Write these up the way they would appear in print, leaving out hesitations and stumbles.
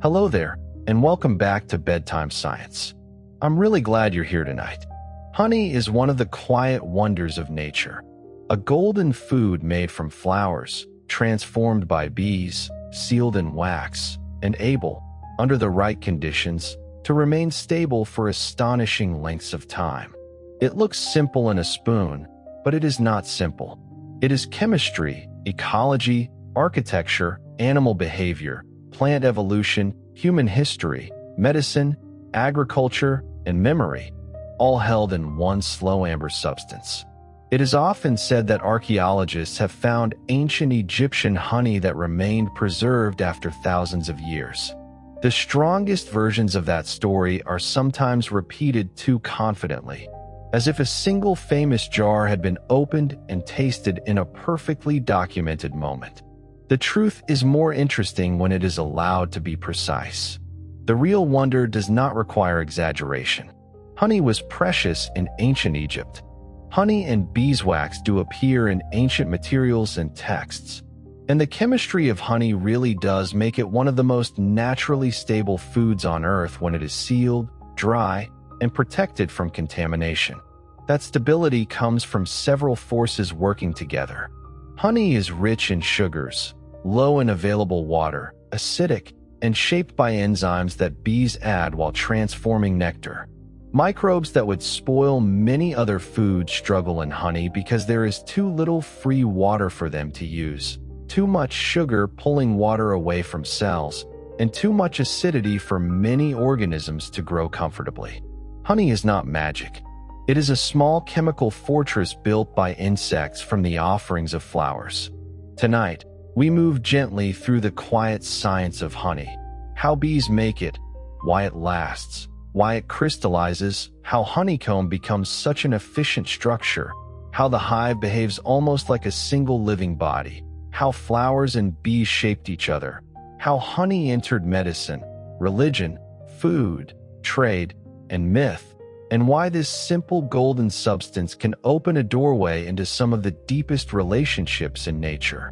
Hello there, and welcome back to Bedtime Science. I'm really glad you're here tonight. Honey is one of the quiet wonders of nature, a golden food made from flowers, transformed by bees, sealed in wax, and able, under the right conditions, to remain stable for astonishing lengths of time. It looks simple in a spoon, but it is not simple. It is chemistry, ecology, architecture, animal behavior, plant evolution, human history, medicine, agriculture, and memory, all held in one slow amber substance. It is often said that archaeologists have found ancient Egyptian honey that remained preserved after thousands of years. The strongest versions of that story are sometimes repeated too confidently, as if a single famous jar had been opened and tasted in a perfectly documented moment. The truth is more interesting when it is allowed to be precise. The real wonder does not require exaggeration. Honey was precious in ancient Egypt. Honey and beeswax do appear in ancient materials and texts, and the chemistry of honey really does make it one of the most naturally stable foods on Earth when it is sealed, dry, and protected from contamination. That stability comes from several forces working together. Honey is rich in sugars, low in available water, acidic, and shaped by enzymes that bees add while transforming nectar. Microbes that would spoil many other foods struggle in honey because there is too little free water for them to use, too much sugar pulling water away from cells, and too much acidity for many organisms to grow comfortably. Honey is not magic. It is a small chemical fortress built by insects from the offerings of flowers. Tonight, we move gently through the quiet science of honey, how bees make it, why it lasts, why it crystallizes, how honeycomb becomes such an efficient structure, how the hive behaves almost like a single living body, how flowers and bees shaped each other, how honey entered medicine, religion, food, trade, and myth, and why this simple golden substance can open a doorway into some of the deepest relationships in nature.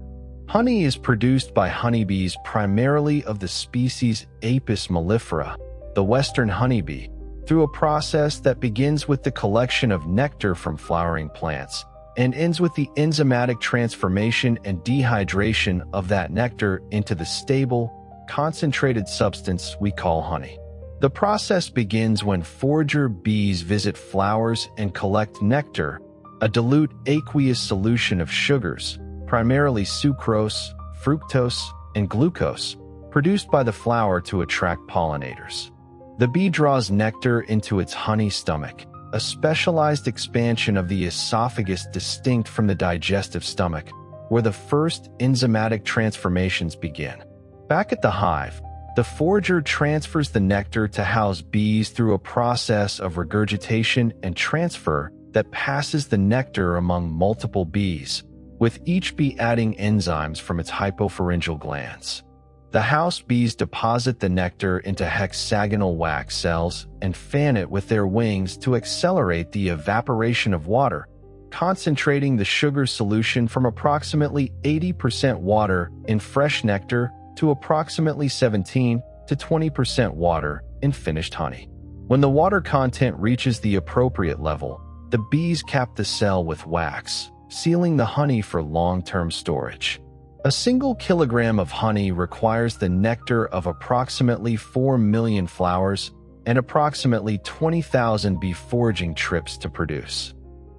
Honey is produced by honeybees primarily of the species Apis mellifera, the western honeybee, through a process that begins with the collection of nectar from flowering plants and ends with the enzymatic transformation and dehydration of that nectar into the stable, concentrated substance we call honey. The process begins when forager bees visit flowers and collect nectar, a dilute aqueous solution of sugars, primarily sucrose, fructose, and glucose, produced by the flower to attract pollinators. The bee draws nectar into its honey stomach, a specialized expansion of the esophagus distinct from the digestive stomach, where the first enzymatic transformations begin. Back at the hive, the forager transfers the nectar to house bees through a process of regurgitation and transfer that passes the nectar among multiple bees, with each bee adding enzymes from its hypopharyngeal glands. The house bees deposit the nectar into hexagonal wax cells and fan it with their wings to accelerate the evaporation of water, concentrating the sugar solution from approximately 80% water in fresh nectar to approximately 17 to 20% water in finished honey. When the water content reaches the appropriate level, the bees cap the cell with wax, sealing the honey for long-term storage. A single kilogram of honey requires the nectar of approximately 4 million flowers and approximately 20,000 bee foraging trips to produce.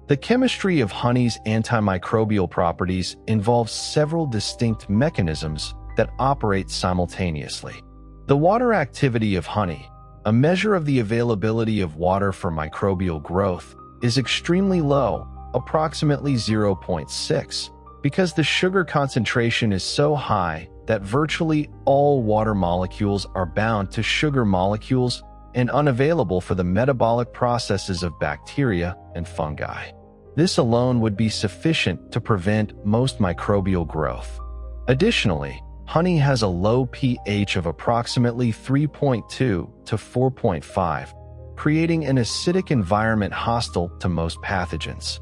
The chemistry of honey's antimicrobial properties involves several distinct mechanisms that operate simultaneously. The water activity of honey, a measure of the availability of water for microbial growth, is extremely low, approximately 0.6, because the sugar concentration is so high that virtually all water molecules are bound to sugar molecules and unavailable for the metabolic processes of bacteria and fungi. This alone would be sufficient to prevent most microbial growth. Additionally, honey has a low pH of approximately 3.2 to 4.5, creating an acidic environment hostile to most pathogens.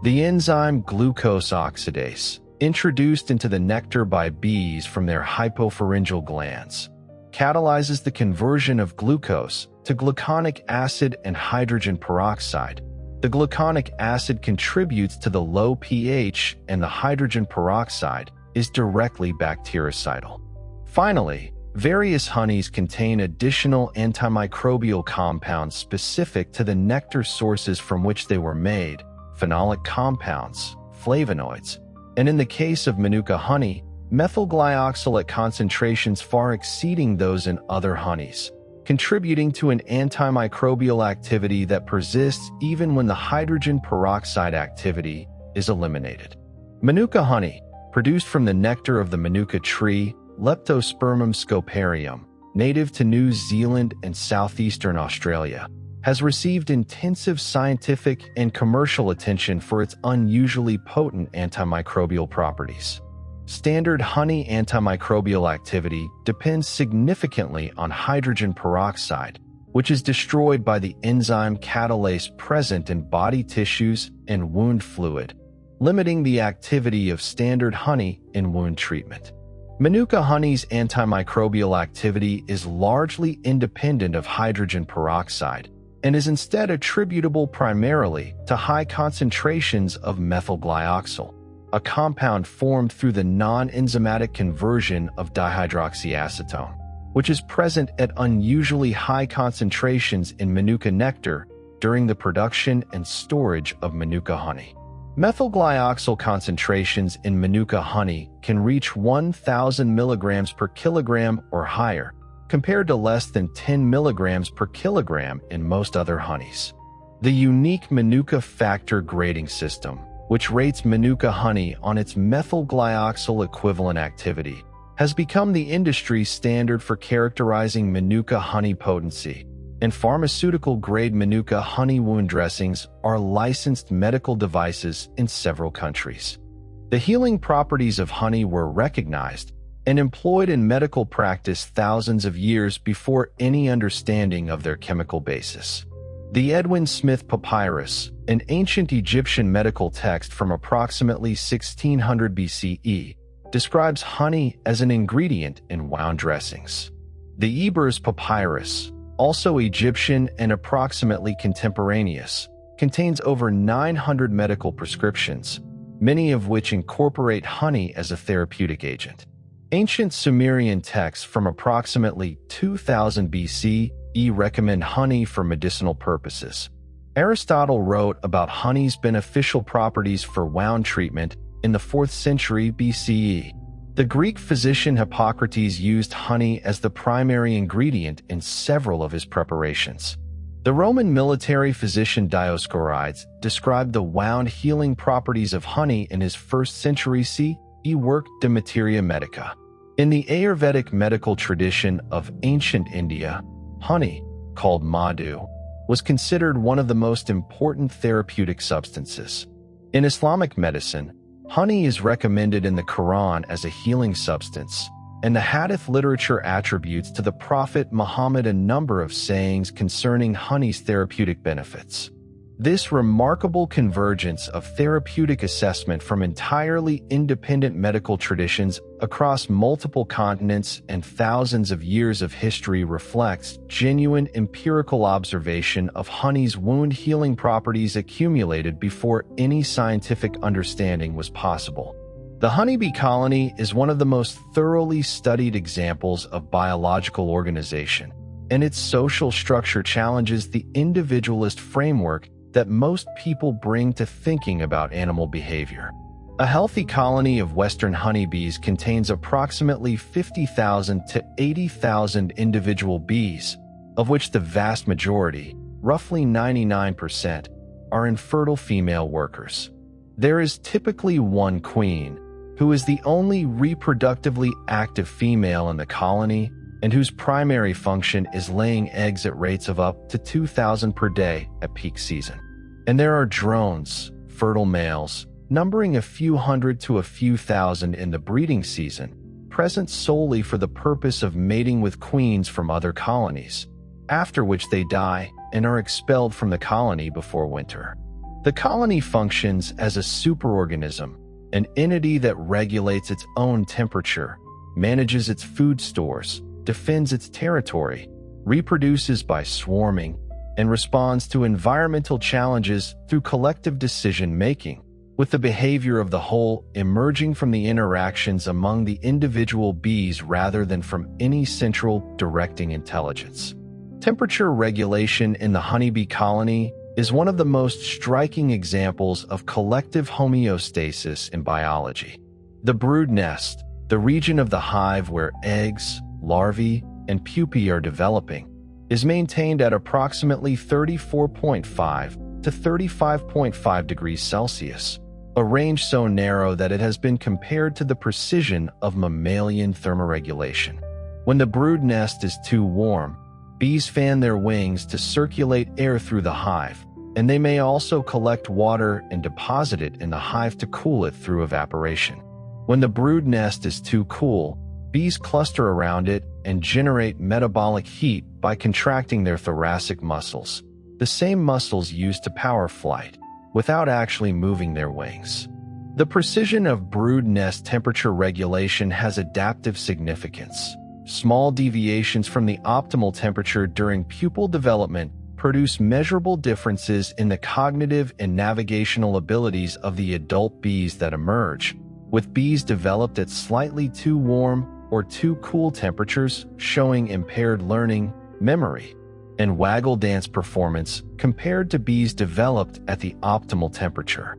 The enzyme glucose oxidase, introduced into the nectar by bees from their hypopharyngeal glands, catalyzes the conversion of glucose to gluconic acid and hydrogen peroxide. The gluconic acid contributes to the low pH, and the hydrogen peroxide is directly bactericidal. Finally, various honeys contain additional antimicrobial compounds specific to the nectar sources from which they were made, phenolic compounds, flavonoids, and in the case of Manuka honey, methyl glyoxal at concentrations far exceeding those in other honeys, contributing to an antimicrobial activity that persists even when the hydrogen peroxide activity is eliminated. Manuka honey, produced from the nectar of the Manuka tree, Leptospermum scoparium, native to New Zealand and southeastern Australia, has received intensive scientific and commercial attention for its unusually potent antimicrobial properties. Standard honey antimicrobial activity depends significantly on hydrogen peroxide, which is destroyed by the enzyme catalase present in body tissues and wound fluid, limiting the activity of standard honey in wound treatment. Manuka honey's antimicrobial activity is largely independent of hydrogen peroxide and is instead attributable primarily to high concentrations of methyl glyoxal, a compound formed through the non-enzymatic conversion of dihydroxyacetone, which is present at unusually high concentrations in Manuka nectar during the production and storage of Manuka honey. Methyl glyoxal concentrations in Manuka honey can reach 1,000 milligrams per kilogram or higher, compared to less than 10 milligrams per kilogram in most other honeys. The unique Manuka factor grading system, which rates Manuka honey on its methyl glyoxal equivalent activity, has become the industry standard for characterizing Manuka honey potency, and pharmaceutical-grade Manuka honey wound dressings are licensed medical devices in several countries. The healing properties of honey were recognized and employed in medical practice thousands of years before any understanding of their chemical basis. The Edwin Smith Papyrus, an ancient Egyptian medical text from approximately 1600 BCE, describes honey as an ingredient in wound dressings. The Ebers Papyrus, also Egyptian and approximately contemporaneous, contains over 900 medical prescriptions, many of which incorporate honey as a therapeutic agent. Ancient Sumerian texts from approximately 2000 BCE recommend honey for medicinal purposes. Aristotle wrote about honey's beneficial properties for wound treatment in the 4th century BCE. The Greek physician Hippocrates used honey as the primary ingredient in several of his preparations. The Roman military physician Dioscorides described the wound healing properties of honey in his 1st century CE work De Materia Medica. In the Ayurvedic medical tradition of ancient India, honey, called madhu, was considered one of the most important therapeutic substances. In Islamic medicine, honey is recommended in the Quran as a healing substance, and the Hadith literature attributes to the Prophet Muhammad a number of sayings concerning honey's therapeutic benefits. This remarkable convergence of therapeutic assessment from entirely independent medical traditions across multiple continents and thousands of years of history reflects genuine empirical observation of honey's wound healing properties accumulated before any scientific understanding was possible. The honeybee colony is one of the most thoroughly studied examples of biological organization, and its social structure challenges the individualist framework that most people bring to thinking about animal behavior. A healthy colony of Western honeybees contains approximately 50,000 to 80,000 individual bees, of which the vast majority, roughly 99%, are infertile female workers. There is typically one queen, who is the only reproductively active female in the colony and whose primary function is laying eggs at rates of up to 2,000 per day at peak season. And there are drones, fertile males, numbering a few hundred to a few thousand in the breeding season, present solely for the purpose of mating with queens from other colonies, after which they die and are expelled from the colony before winter. The colony functions as a superorganism, an entity that regulates its own temperature, manages its food stores, defends its territory, reproduces by swarming, and responds to environmental challenges through collective decision-making, with the behavior of the whole emerging from the interactions among the individual bees rather than from any central directing intelligence. Temperature regulation in the honeybee colony is one of the most striking examples of collective homeostasis in biology. The brood nest, the region of the hive where eggs, larvae, and pupae are developing, is maintained at approximately 34.5 to 35.5 degrees Celsius, a range so narrow that it has been compared to the precision of mammalian thermoregulation. When the brood nest is too warm, bees fan their wings to circulate air through the hive, and they may also collect water and deposit it in the hive to cool it through evaporation. When the brood nest is too cool, bees cluster around it and generate metabolic heat by contracting their thoracic muscles, the same muscles used to power flight, without actually moving their wings. The precision of brood nest temperature regulation has adaptive significance. Small deviations from the optimal temperature during pupal development produce measurable differences in the cognitive and navigational abilities of the adult bees that emerge, with bees developed at slightly too warm or too cool temperatures showing impaired learning, memory, and waggle dance performance compared to bees developed at the optimal temperature.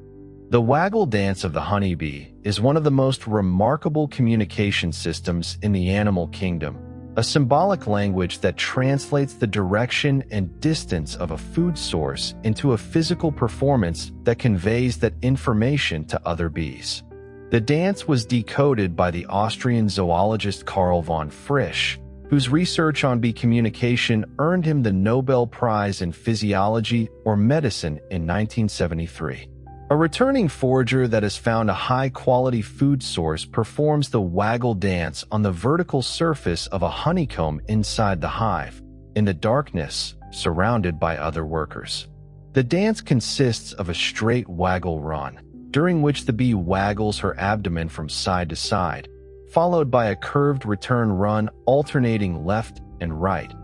The waggle dance of the honeybee is one of the most remarkable communication systems in the animal kingdom, a symbolic language that translates the direction and distance of a food source into a physical performance that conveys that information to other bees. The dance was decoded by the Austrian zoologist Karl von Frisch, whose research on bee communication earned him the Nobel Prize in Physiology or Medicine in 1973. A returning forager that has found a high-quality food source performs the waggle dance on the vertical surface of a honeycomb inside the hive, in the darkness, surrounded by other workers. The dance consists of a straight waggle run, during which the bee waggles her abdomen from side to side, followed by a curved return run alternating left and right,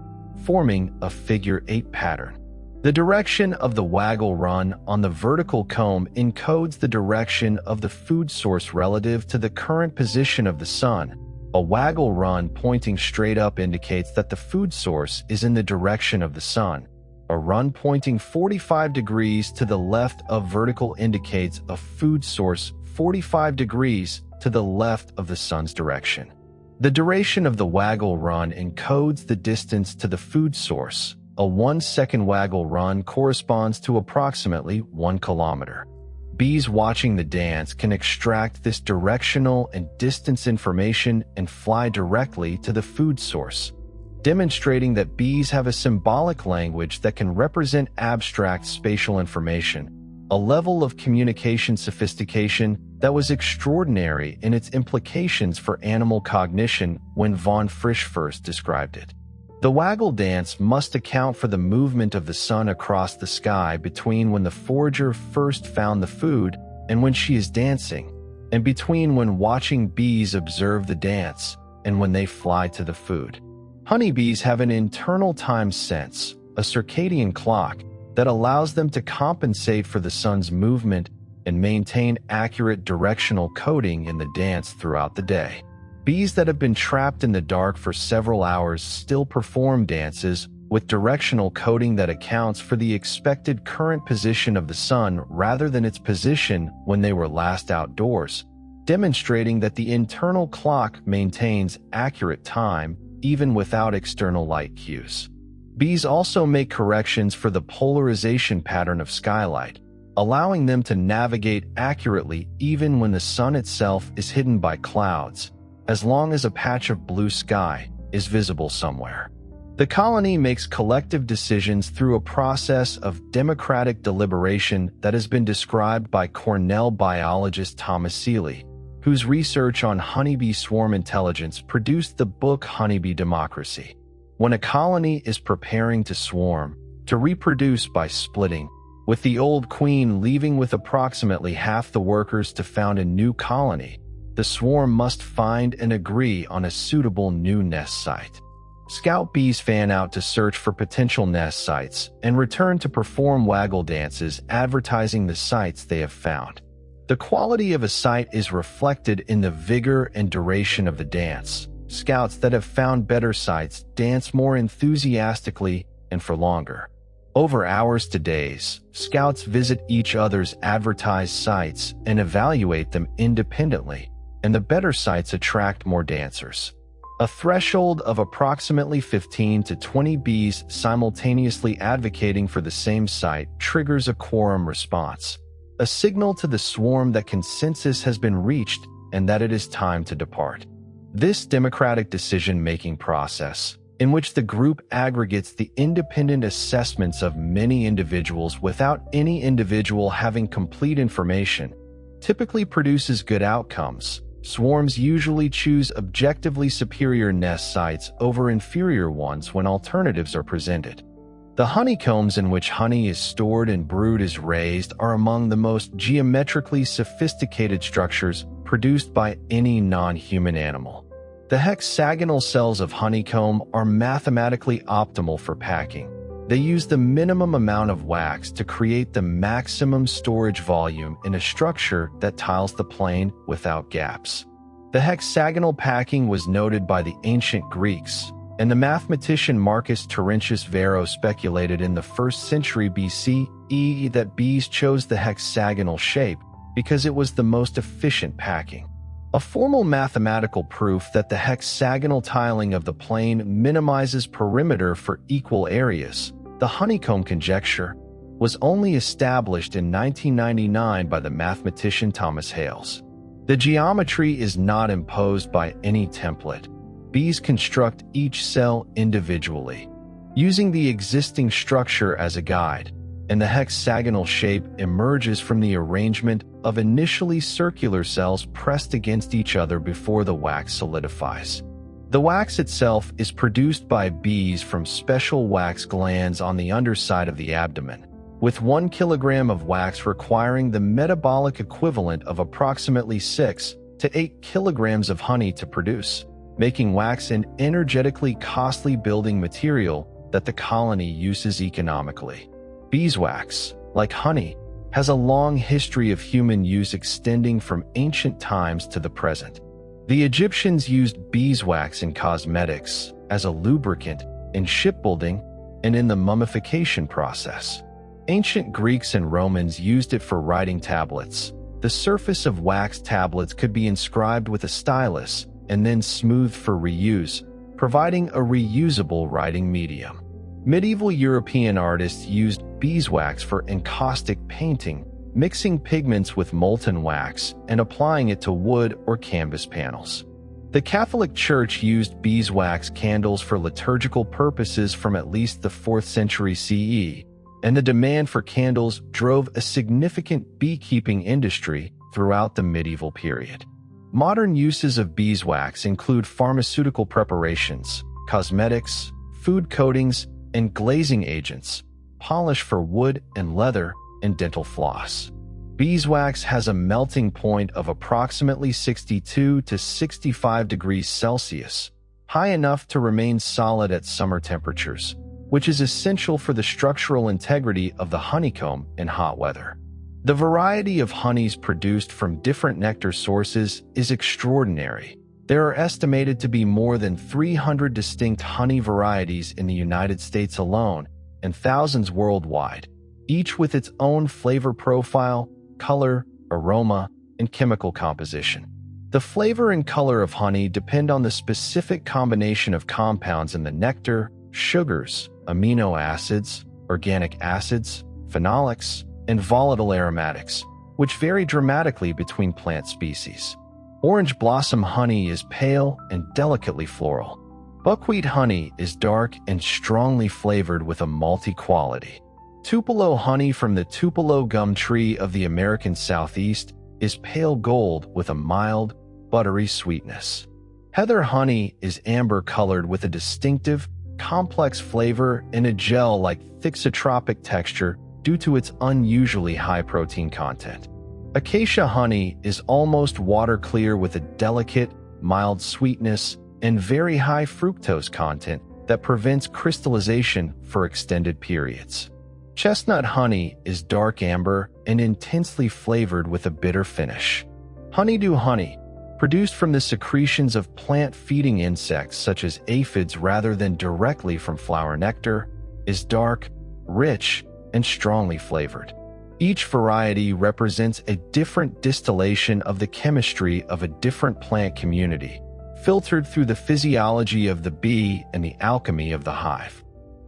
forming a figure-8 pattern. The direction of the waggle run on the vertical comb encodes the direction of the food source relative to the current position of the sun. A waggle run pointing straight up indicates that the food source is in the direction of the sun. A run pointing 45 degrees to the left of vertical indicates a food source 45 degrees to the left of the sun's direction. The duration of the waggle run encodes the distance to the food source. A 1-second waggle run corresponds to approximately 1 kilometer. Bees watching the dance can extract this directional and distance information and fly directly to the food source, demonstrating that bees have a symbolic language that can represent abstract spatial information, a level of communication sophistication that was extraordinary in its implications for animal cognition when von Frisch first described it. The waggle dance must account for the movement of the sun across the sky between when the forager first found the food and when she is dancing, and between when watching bees observe the dance and when they fly to the food. Honeybees have an internal time sense, a circadian clock, that allows them to compensate for the sun's movement and maintain accurate directional coding in the dance throughout the day. Bees that have been trapped in the dark for several hours still perform dances with directional coding that accounts for the expected current position of the sun rather than its position when they were last outdoors, demonstrating that the internal clock maintains accurate time even without external light cues. Bees also make corrections for the polarization pattern of skylight, allowing them to navigate accurately even when the sun itself is hidden by clouds, as long as a patch of blue sky is visible somewhere. The colony makes collective decisions through a process of democratic deliberation that has been described by Cornell biologist Thomas Seeley, whose research on honeybee swarm intelligence produced the book Honeybee Democracy. When a colony is preparing to swarm, to reproduce by splitting, with the old queen leaving with approximately half the workers to found a new colony, the swarm must find and agree on a suitable new nest site. Scout bees fan out to search for potential nest sites and return to perform waggle dances advertising the sites they have found. The quality of a site is reflected in the vigor and duration of the dance. Scouts that have found better sites dance more enthusiastically and for longer. Over hours to days, scouts visit each other's advertised sites and evaluate them independently, and the better sites attract more dancers. A threshold of approximately 15 to 20 bees simultaneously advocating for the same site triggers a quorum response, a signal to the swarm that consensus has been reached and that it is time to depart. This democratic decision-making process, in which the group aggregates the independent assessments of many individuals without any individual having complete information, typically produces good outcomes. Swarms usually choose objectively superior nest sites over inferior ones when alternatives are presented. The honeycombs in which honey is stored and brood is raised are among the most geometrically sophisticated structures produced by any non-human animal. The hexagonal cells of honeycomb are mathematically optimal for packing. They use the minimum amount of wax to create the maximum storage volume in a structure that tiles the plane without gaps. The hexagonal packing was noted by the ancient Greeks, and the mathematician Marcus Terentius Varro speculated in the 1st century BCE that bees chose the hexagonal shape because it was the most efficient packing. A formal mathematical proof that the hexagonal tiling of the plane minimizes perimeter for equal areas, the honeycomb conjecture, was only established in 1999 by the mathematician Thomas Hales. The geometry is not imposed by any template. Bees construct each cell individually, using the existing structure as a guide, and the hexagonal shape emerges from the arrangement of initially circular cells pressed against each other before the wax solidifies. The wax itself is produced by bees from special wax glands on the underside of the abdomen, with 1 kilogram of wax requiring the metabolic equivalent of approximately 6 to 8 kilograms of honey to produce, making wax an energetically costly building material that the colony uses economically. Beeswax, like honey, has a long history of human use extending from ancient times to the present. The Egyptians used beeswax in cosmetics, as a lubricant, in shipbuilding, and in the mummification process. Ancient Greeks and Romans used it for writing tablets. The surface of wax tablets could be inscribed with a stylus and then smoothed for reuse, providing a reusable writing medium. Medieval European artists used beeswax for encaustic painting, mixing pigments with molten wax and applying it to wood or canvas panels. The Catholic Church used beeswax candles for liturgical purposes from at least the 4th century CE, and the demand for candles drove a significant beekeeping industry throughout the medieval period. Modern uses of beeswax include pharmaceutical preparations, cosmetics, food coatings, and glazing agents, polish for wood and leather, and dental floss. Beeswax has a melting point of approximately 62 to 65 degrees Celsius, high enough to remain solid at summer temperatures, which is essential for the structural integrity of the honeycomb in hot weather. The variety of honeys produced from different nectar sources is extraordinary. There are estimated to be more than 300 distinct honey varieties in the United States alone and thousands worldwide, each with its own flavor profile, color, aroma, and chemical composition. The flavor and color of honey depend on the specific combination of compounds in the nectar, sugars, amino acids, organic acids, phenolics, and volatile aromatics, which vary dramatically between plant species. Orange blossom honey is pale and delicately floral. Buckwheat honey is dark and strongly flavored with a malty quality. Tupelo honey from the Tupelo gum tree of the American Southeast is pale gold with a mild, buttery sweetness. Heather honey is amber-colored with a distinctive, complex flavor and a gel-like thixotropic texture due to its unusually high protein content. Acacia honey is almost water-clear with a delicate, mild sweetness and very high fructose content that prevents crystallization for extended periods. Chestnut honey is dark amber and intensely flavored with a bitter finish. Honeydew honey, produced from the secretions of plant-feeding insects such as aphids rather than directly from flower nectar, is dark, rich, and strongly flavored. Each variety represents a different distillation of the chemistry of a different plant community, filtered through the physiology of the bee and the alchemy of the hive.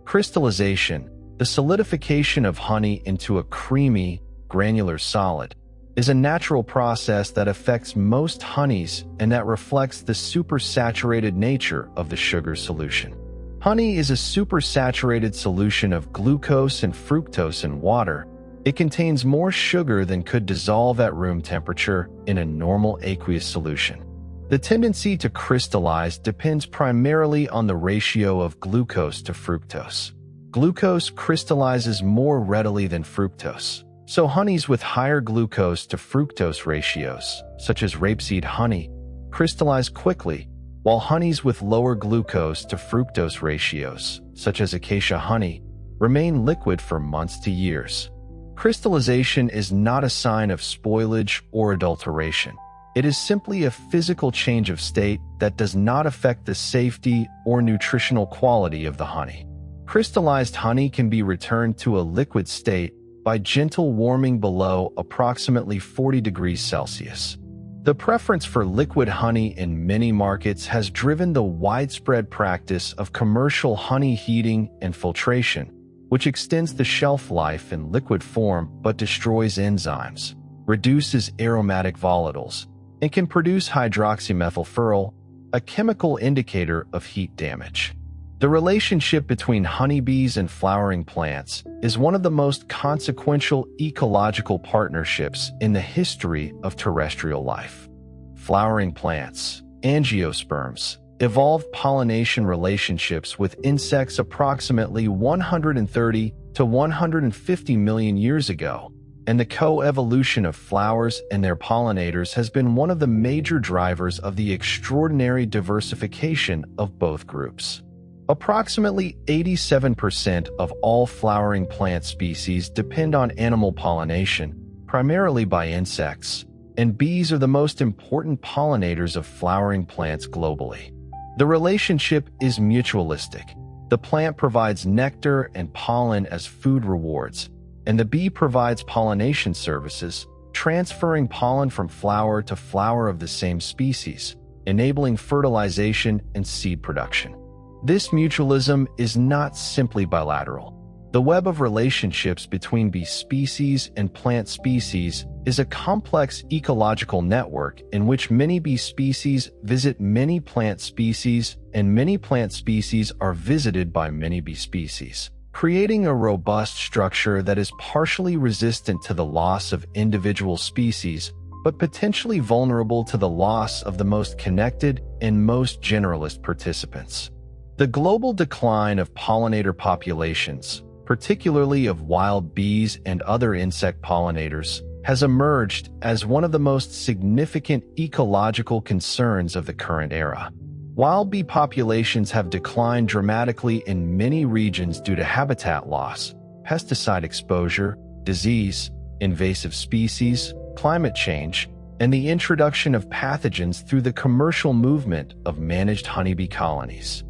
Crystallization, the solidification of honey into a creamy, granular solid, is a natural process that affects most honeys and that reflects the supersaturated nature of the sugar solution. Honey is a supersaturated solution of glucose and fructose in water. It contains more sugar than could dissolve at room temperature in a normal aqueous solution. The tendency to crystallize depends primarily on the ratio of glucose to fructose. Glucose crystallizes more readily than fructose, so honeys with higher glucose to fructose ratios, such as rapeseed honey, crystallize quickly, while honeys with lower glucose to fructose ratios, such as acacia honey, remain liquid for months to years. Crystallization is not a sign of spoilage or adulteration. It is simply a physical change of state that does not affect the safety or nutritional quality of the honey. Crystallized honey can be returned to a liquid state by gentle warming below approximately 40 degrees Celsius. The preference for liquid honey in many markets has driven the widespread practice of commercial honey heating and filtration, which extends the shelf life in liquid form but destroys enzymes, reduces aromatic volatiles, and can produce hydroxymethylfuril, a chemical indicator of heat damage. The relationship between honeybees and flowering plants is one of the most consequential ecological partnerships in the history of terrestrial life. Flowering plants, angiosperms, evolved pollination relationships with insects approximately 130 to 150 million years ago, and the co-evolution of flowers and their pollinators has been one of the major drivers of the extraordinary diversification of both groups. Approximately 87% of all flowering plant species depend on animal pollination, primarily by insects, and bees are the most important pollinators of flowering plants globally. The relationship is mutualistic. The plant provides nectar and pollen as food rewards, and the bee provides pollination services, transferring pollen from flower to flower of the same species, enabling fertilization and seed production. This mutualism is not simply bilateral. The web of relationships between bee species and plant species is a complex ecological network in which many bee species visit many plant species and many plant species are visited by many bee species, creating a robust structure that is partially resistant to the loss of individual species, but potentially vulnerable to the loss of the most connected and most generalist participants. The global decline of pollinator populations, particularly of wild bees and other insect pollinators, has emerged as one of the most significant ecological concerns of the current era. Wild bee populations have declined dramatically in many regions due to habitat loss, pesticide exposure, disease, invasive species, climate change, and the introduction of pathogens through the commercial movement of managed honeybee colonies.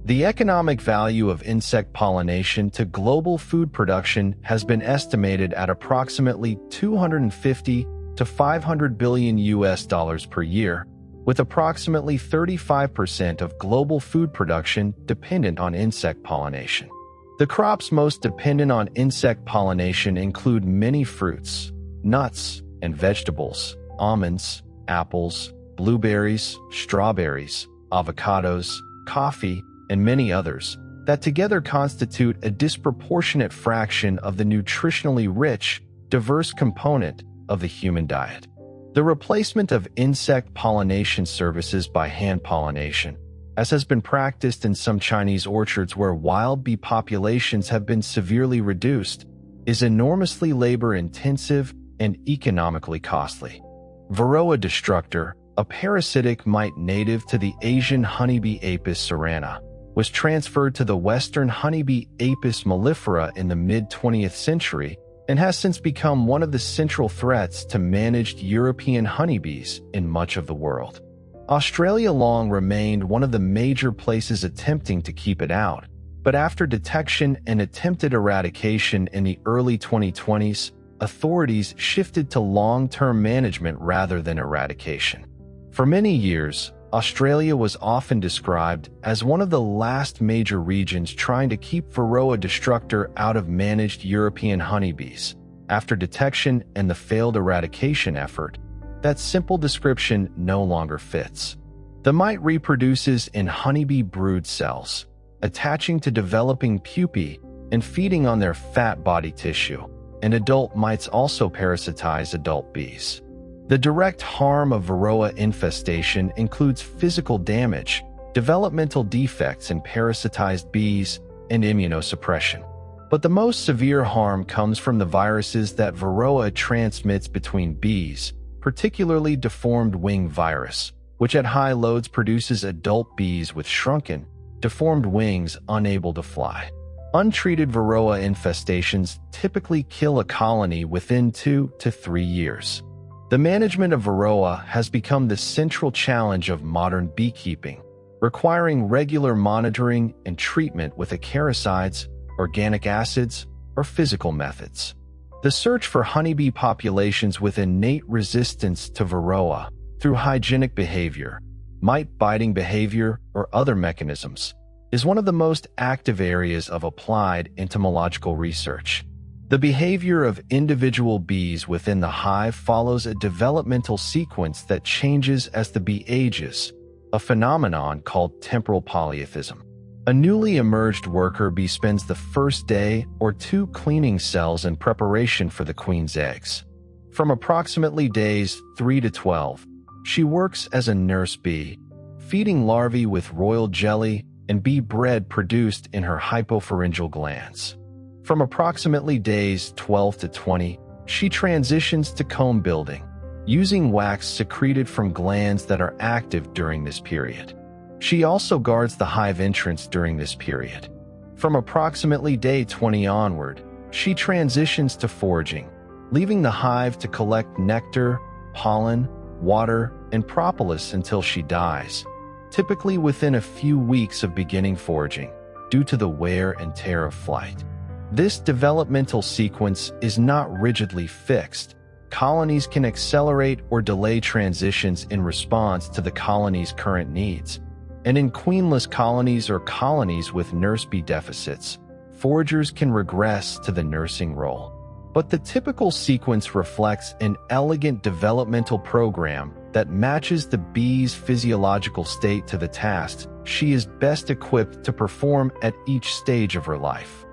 The economic value of insect pollination to global food production has been estimated at approximately $250 to $500 billion per year, with approximately 35% of global food production dependent on insect pollination. The crops most dependent on insect pollination include many fruits, nuts, and vegetables, almonds, apples, blueberries, strawberries, avocados, coffee, and many others, that together constitute a disproportionate fraction of the nutritionally rich, diverse component of the human diet. The replacement of insect pollination services by hand pollination, as has been practiced in some Chinese orchards where wild bee populations have been severely reduced, is enormously labor-intensive and economically costly. Varroa destructor, a parasitic mite native to the Asian honeybee Apis cerana, was transferred to the western honeybee Apis mellifera in the mid-20th century and has since become one of the central threats to managed European honeybees in much of the world. Australia long remained one of the major places attempting to keep it out, but after detection and attempted eradication in the early 2020s, authorities shifted to long-term management rather than eradication. For many years, Australia was often described as one of the last major regions trying to keep Varroa destructor out of managed European honeybees. After detection and the failed eradication effort, that simple description no longer fits. The mite reproduces in honeybee brood cells, attaching to developing pupae and feeding on their fat body tissue, and adult mites also parasitize adult bees. The direct harm of Varroa infestation includes physical damage, developmental defects in parasitized bees, and immunosuppression. But the most severe harm comes from the viruses that Varroa transmits between bees, particularly deformed wing virus, which at high loads produces adult bees with shrunken, deformed wings unable to fly. Untreated Varroa infestations typically kill a colony within 2 to 3 years. The management of Varroa has become the central challenge of modern beekeeping, requiring regular monitoring and treatment with acaricides, organic acids, or physical methods. The search for honeybee populations with innate resistance to Varroa through hygienic behavior, mite-biting behavior, or other mechanisms is one of the most active areas of applied entomological research. The behavior of individual bees within the hive follows a developmental sequence that changes as the bee ages, a phenomenon called temporal polyathism. A newly emerged worker bee spends the first day or two cleaning cells in preparation for the queen's eggs. From approximately days 3 to 12, she works as a nurse bee, feeding larvae with royal jelly and bee bread produced in her hypopharyngeal glands. From approximately days 12 to 20, she transitions to comb building, using wax secreted from glands that are active during this period. She also guards the hive entrance during this period. From approximately day 20 onward, she transitions to foraging, leaving the hive to collect nectar, pollen, water, and propolis until she dies, typically within a few weeks of beginning foraging, due to the wear and tear of flight. This developmental sequence is not rigidly fixed. Colonies can accelerate or delay transitions in response to the colony's current needs. And in queenless colonies or colonies with nurse bee deficits, foragers can regress to the nursing role. But the typical sequence reflects an elegant developmental program that matches the bee's physiological state to the tasks she is best equipped to perform at each stage of her life.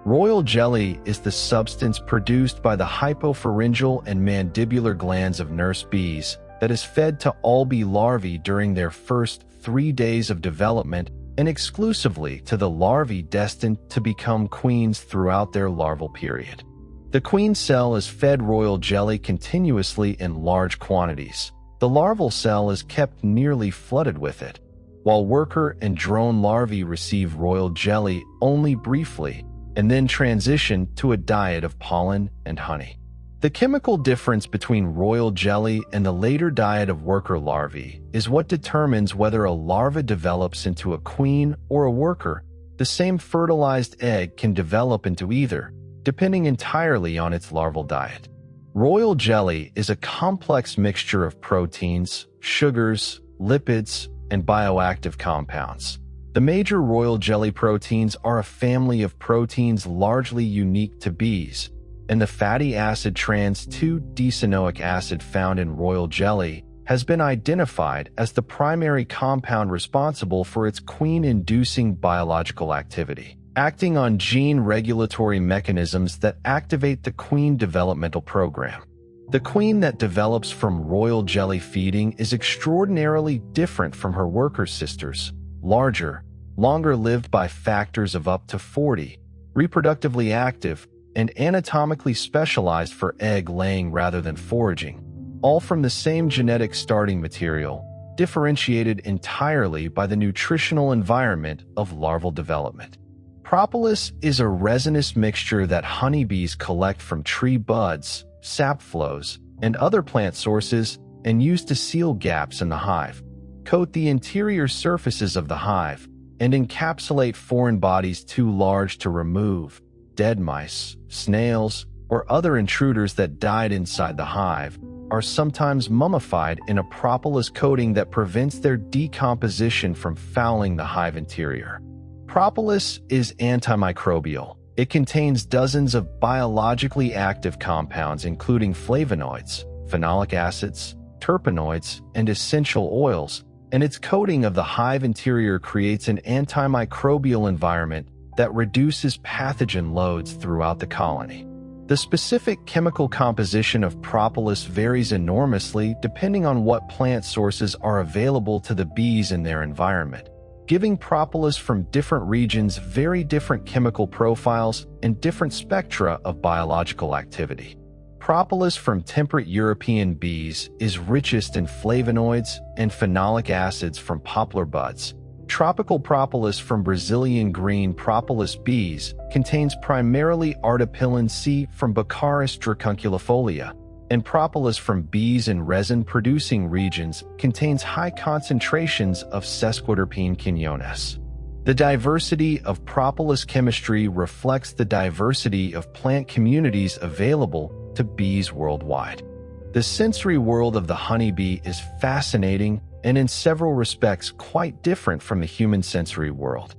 Royal jelly is the substance produced by the hypopharyngeal and mandibular glands of nurse bees that is fed to all bee larvae during their first 3 days of development and exclusively to the larvae destined to become queens throughout their larval period. The queen cell is fed royal jelly continuously in large quantities. The larval cell is kept nearly flooded with it, while worker and drone larvae receive royal jelly only briefly and then transition to a diet of pollen and honey. The chemical difference between royal jelly and the later diet of worker larvae is what determines whether a larva develops into a queen or a worker. The same fertilized egg can develop into either, depending entirely on its larval diet. Royal jelly is a complex mixture of proteins, sugars, lipids, and bioactive compounds. The major royal jelly proteins are a family of proteins largely unique to bees, and the fatty acid trans-2-deoxyanoic acid found in royal jelly has been identified as the primary compound responsible for its queen-inducing biological activity, acting on gene regulatory mechanisms that activate the queen developmental program. The queen that develops from royal jelly feeding is extraordinarily different from her worker sisters, larger, longer-lived by factors of up to 40, reproductively active, and anatomically specialized for egg laying rather than foraging, all from the same genetic starting material, differentiated entirely by the nutritional environment of larval development. Propolis is a resinous mixture that honeybees collect from tree buds, sap flows, and other plant sources and use to seal gaps in the hive, coat the interior surfaces of the hive, and encapsulate foreign bodies too large to remove. Dead mice, snails, or other intruders that died inside the hive are sometimes mummified in a propolis coating that prevents their decomposition from fouling the hive interior. Propolis is antimicrobial. It contains dozens of biologically active compounds including flavonoids, phenolic acids, terpenoids, and essential oils, and its coating of the hive interior creates an antimicrobial environment that reduces pathogen loads throughout the colony. The specific chemical composition of propolis varies enormously depending on what plant sources are available to the bees in their environment, giving propolis from different regions very different chemical profiles and different spectra of biological activity. Propolis from temperate European bees is richest in flavonoids and phenolic acids from poplar buds. Tropical propolis from Brazilian green propolis bees contains primarily artapilin C from Baccharis dracunculifolia, and propolis from bees in resin-producing regions contains high concentrations of sesquiterpene quinones. The diversity of propolis chemistry reflects the diversity of plant communities available to bees worldwide. The sensory world of the honeybee is fascinating and in several respects quite different from the human sensory world.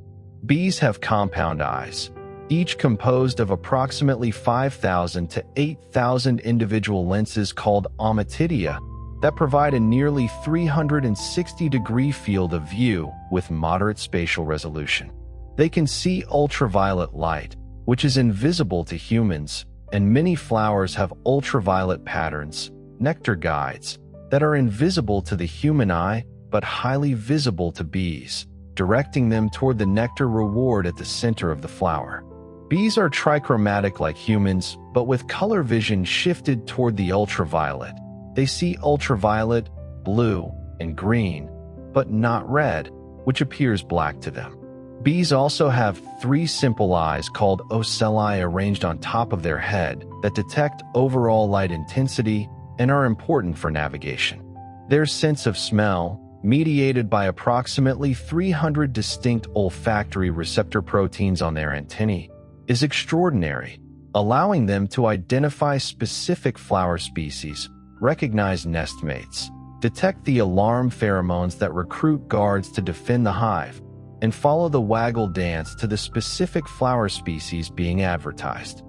Bees have compound eyes, each composed of approximately 5,000 to 8,000 individual lenses called ommatidia that provide a nearly 360-degree field of view with moderate spatial resolution. They can see ultraviolet light, which is invisible to humans, and many flowers have ultraviolet patterns, nectar guides, that are invisible to the human eye but highly visible to bees, directing them toward the nectar reward at the center of the flower. Bees are trichromatic like humans, but with color vision shifted toward the ultraviolet. They see ultraviolet, blue, and green, but not red, which appears black to them. Bees also have 3 simple eyes called ocelli arranged on top of their head that detect overall light intensity and are important for navigation. Their sense of smell, mediated by approximately 300 distinct olfactory receptor proteins on their antennae, is extraordinary, allowing them to identify specific flower species, recognize nestmates, detect the alarm pheromones that recruit guards to defend the hive, and follow the waggle dance to the specific flower species being advertised.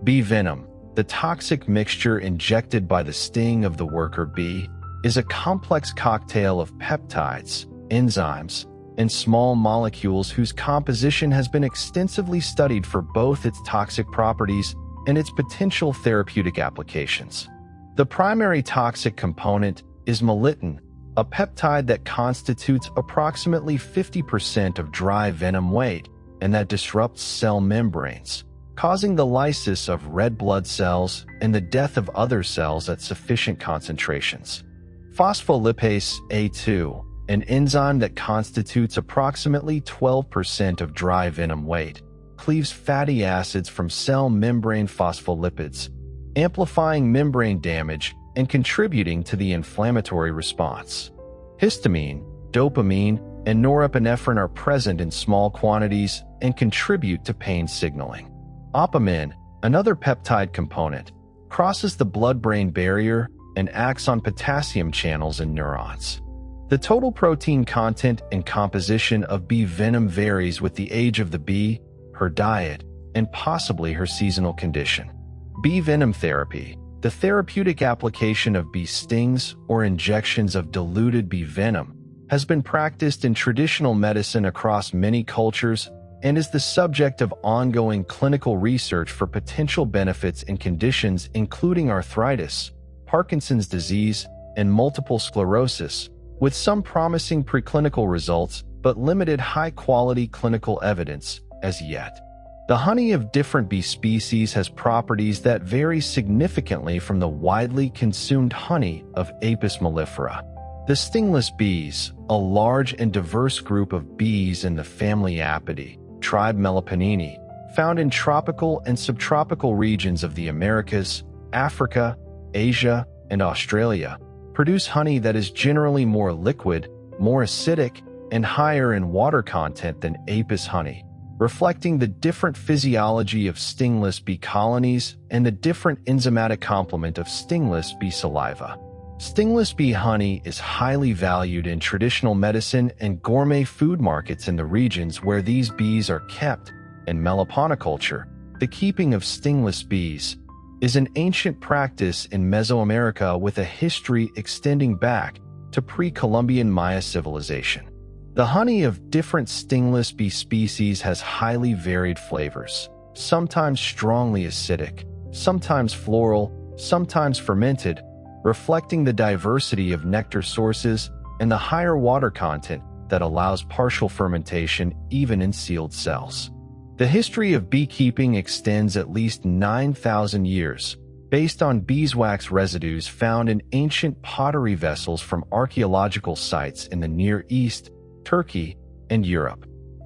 Bee venom, the toxic mixture injected by the sting of the worker bee, is a complex cocktail of peptides, enzymes, and small molecules whose composition has been extensively studied for both its toxic properties and its potential therapeutic applications. The primary toxic component is melittin, a peptide that constitutes approximately 50% of dry venom weight and that disrupts cell membranes, causing the lysis of red blood cells and the death of other cells at sufficient concentrations. Phospholipase A2, an enzyme that constitutes approximately 12% of dry venom weight, cleaves fatty acids from cell membrane phospholipids, amplifying membrane damage and contributing to the inflammatory response. Histamine, dopamine, and norepinephrine are present in small quantities and contribute to pain signaling. Opamin, another peptide component, crosses the blood-brain barrier and acts on potassium channels in neurons. The total protein content and composition of bee venom varies with the age of the bee, her diet, and possibly her seasonal condition. Bee venom therapy, the therapeutic application of bee stings or injections of diluted bee venom, has been practiced in traditional medicine across many cultures and is the subject of ongoing clinical research for potential benefits in conditions including arthritis, Parkinson's disease, and multiple sclerosis, with some promising preclinical results but limited high-quality clinical evidence as yet. The honey of different bee species has properties that vary significantly from the widely consumed honey of Apis mellifera. The stingless bees, a large and diverse group of bees in the family Apidae, tribe Meliponini, found in tropical and subtropical regions of the Americas, Africa, Asia, and Australia, produce honey that is generally more liquid, more acidic, and higher in water content than Apis honey, reflecting the different physiology of stingless bee colonies and the different enzymatic complement of stingless bee saliva. Stingless bee honey is highly valued in traditional medicine and gourmet food markets in the regions where these bees are kept. In meliponiculture, the keeping of stingless bees is an ancient practice in Mesoamerica with a history extending back to pre-Columbian Maya civilization. The honey of different stingless bee species has highly varied flavors, sometimes strongly acidic, sometimes floral, sometimes fermented, reflecting the diversity of nectar sources and the higher water content that allows partial fermentation even in sealed cells. The history of beekeeping extends at least 9,000 years, based on beeswax residues found in ancient pottery vessels from archaeological sites in the Near East, Turkey, and Europe.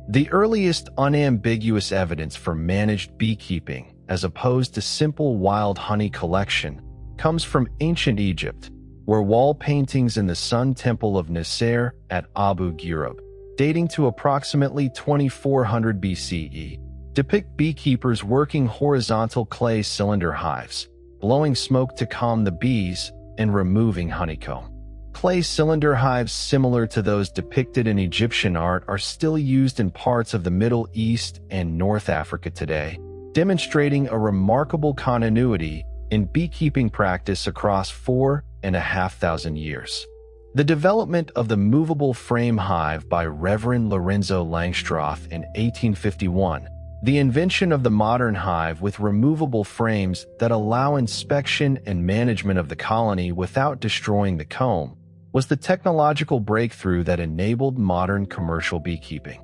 The earliest unambiguous evidence for managed beekeeping, as opposed to simple wild honey collection, comes from ancient Egypt, where wall paintings in the Sun Temple of Nasser at Abu Ghraib, dating to approximately 2400 BCE, depict beekeepers working horizontal clay cylinder hives, blowing smoke to calm the bees, and removing honeycomb. Clay cylinder hives similar to those depicted in Egyptian art are still used in parts of the Middle East and North Africa today, demonstrating a remarkable continuity in beekeeping practice across 4,500 years. The development of the movable frame hive by Reverend Lorenzo Langstroth in 1851, the invention of the modern hive with removable frames that allow inspection and management of the colony without destroying the comb, was the technological breakthrough that enabled modern commercial beekeeping.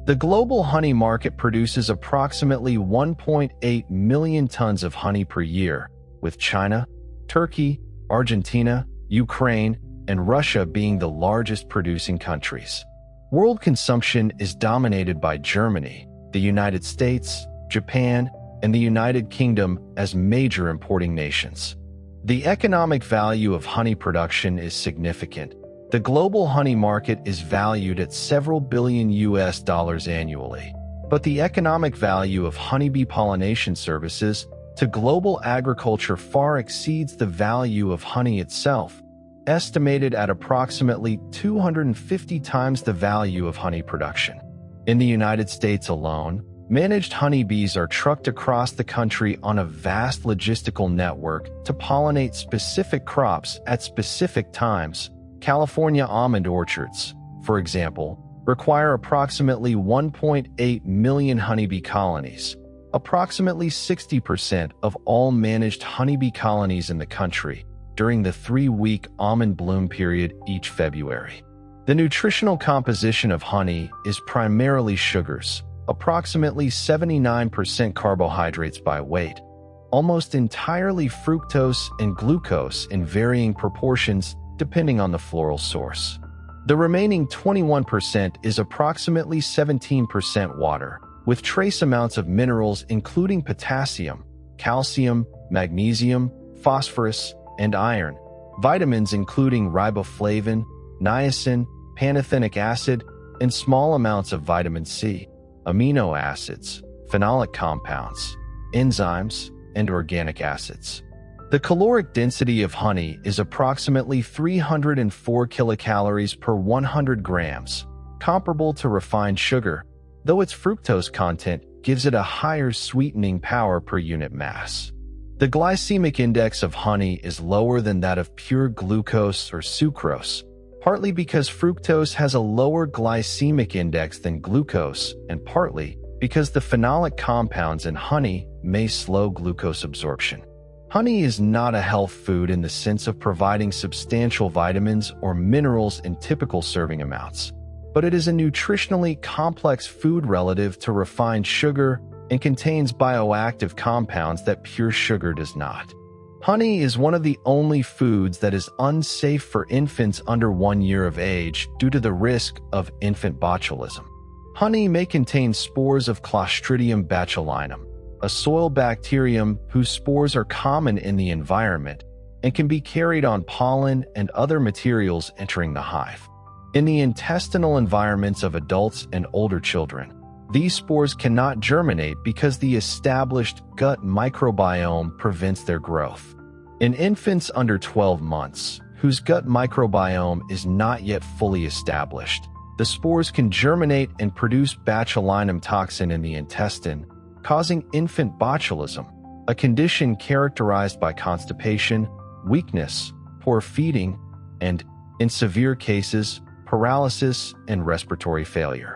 The global honey market produces approximately 1.8 million tons of honey per year, with China, Turkey, Argentina, Ukraine, and Russia being the largest producing countries. World consumption is dominated by Germany, the United States, Japan, and the United Kingdom as major importing nations. The economic value of honey production is significant. The global honey market is valued at several billion US dollars annually, but the economic value of honeybee pollination services to global agriculture far exceeds the value of honey itself, estimated at approximately 250 times the value of honey production. In the United States alone, managed honeybees are trucked across the country on a vast logistical network to pollinate specific crops at specific times. California almond orchards, for example, require approximately 1.8 million honeybee colonies, approximately 60% of all managed honeybee colonies in the country, during the 3-week almond bloom period each February. The nutritional composition of honey is primarily sugars, approximately 79% carbohydrates by weight, almost entirely fructose and glucose in varying proportions depending on the floral source. The remaining 21% is approximately 17% water, with trace amounts of minerals including potassium, calcium, magnesium, phosphorus, and iron, vitamins including riboflavin, niacin, pantothenic acid, and small amounts of vitamin C, amino acids, phenolic compounds, enzymes, and organic acids. The caloric density of honey is approximately 304 kilocalories per 100 grams, comparable to refined sugar, though its fructose content gives it a higher sweetening power per unit mass. The glycemic index of honey is lower than that of pure glucose or sucrose, partly because fructose has a lower glycemic index than glucose, and partly because the phenolic compounds in honey may slow glucose absorption. Honey is not a health food in the sense of providing substantial vitamins or minerals in typical serving amounts, but it is a nutritionally complex food relative to refined sugar and contains bioactive compounds that pure sugar does not. Honey is one of the only foods that is unsafe for infants under 1 year of age due to the risk of infant botulism. Honey may contain spores of Clostridium botulinum, a soil bacterium whose spores are common in the environment and can be carried on pollen and other materials entering the hive. In the intestinal environments of adults and older children, these spores cannot germinate because the established gut microbiome prevents their growth. In infants under 12 months, whose gut microbiome is not yet fully established, the spores can germinate and produce botulinum toxin in the intestine, causing infant botulism, a condition characterized by constipation, weakness, poor feeding, and, in severe cases, paralysis and respiratory failure.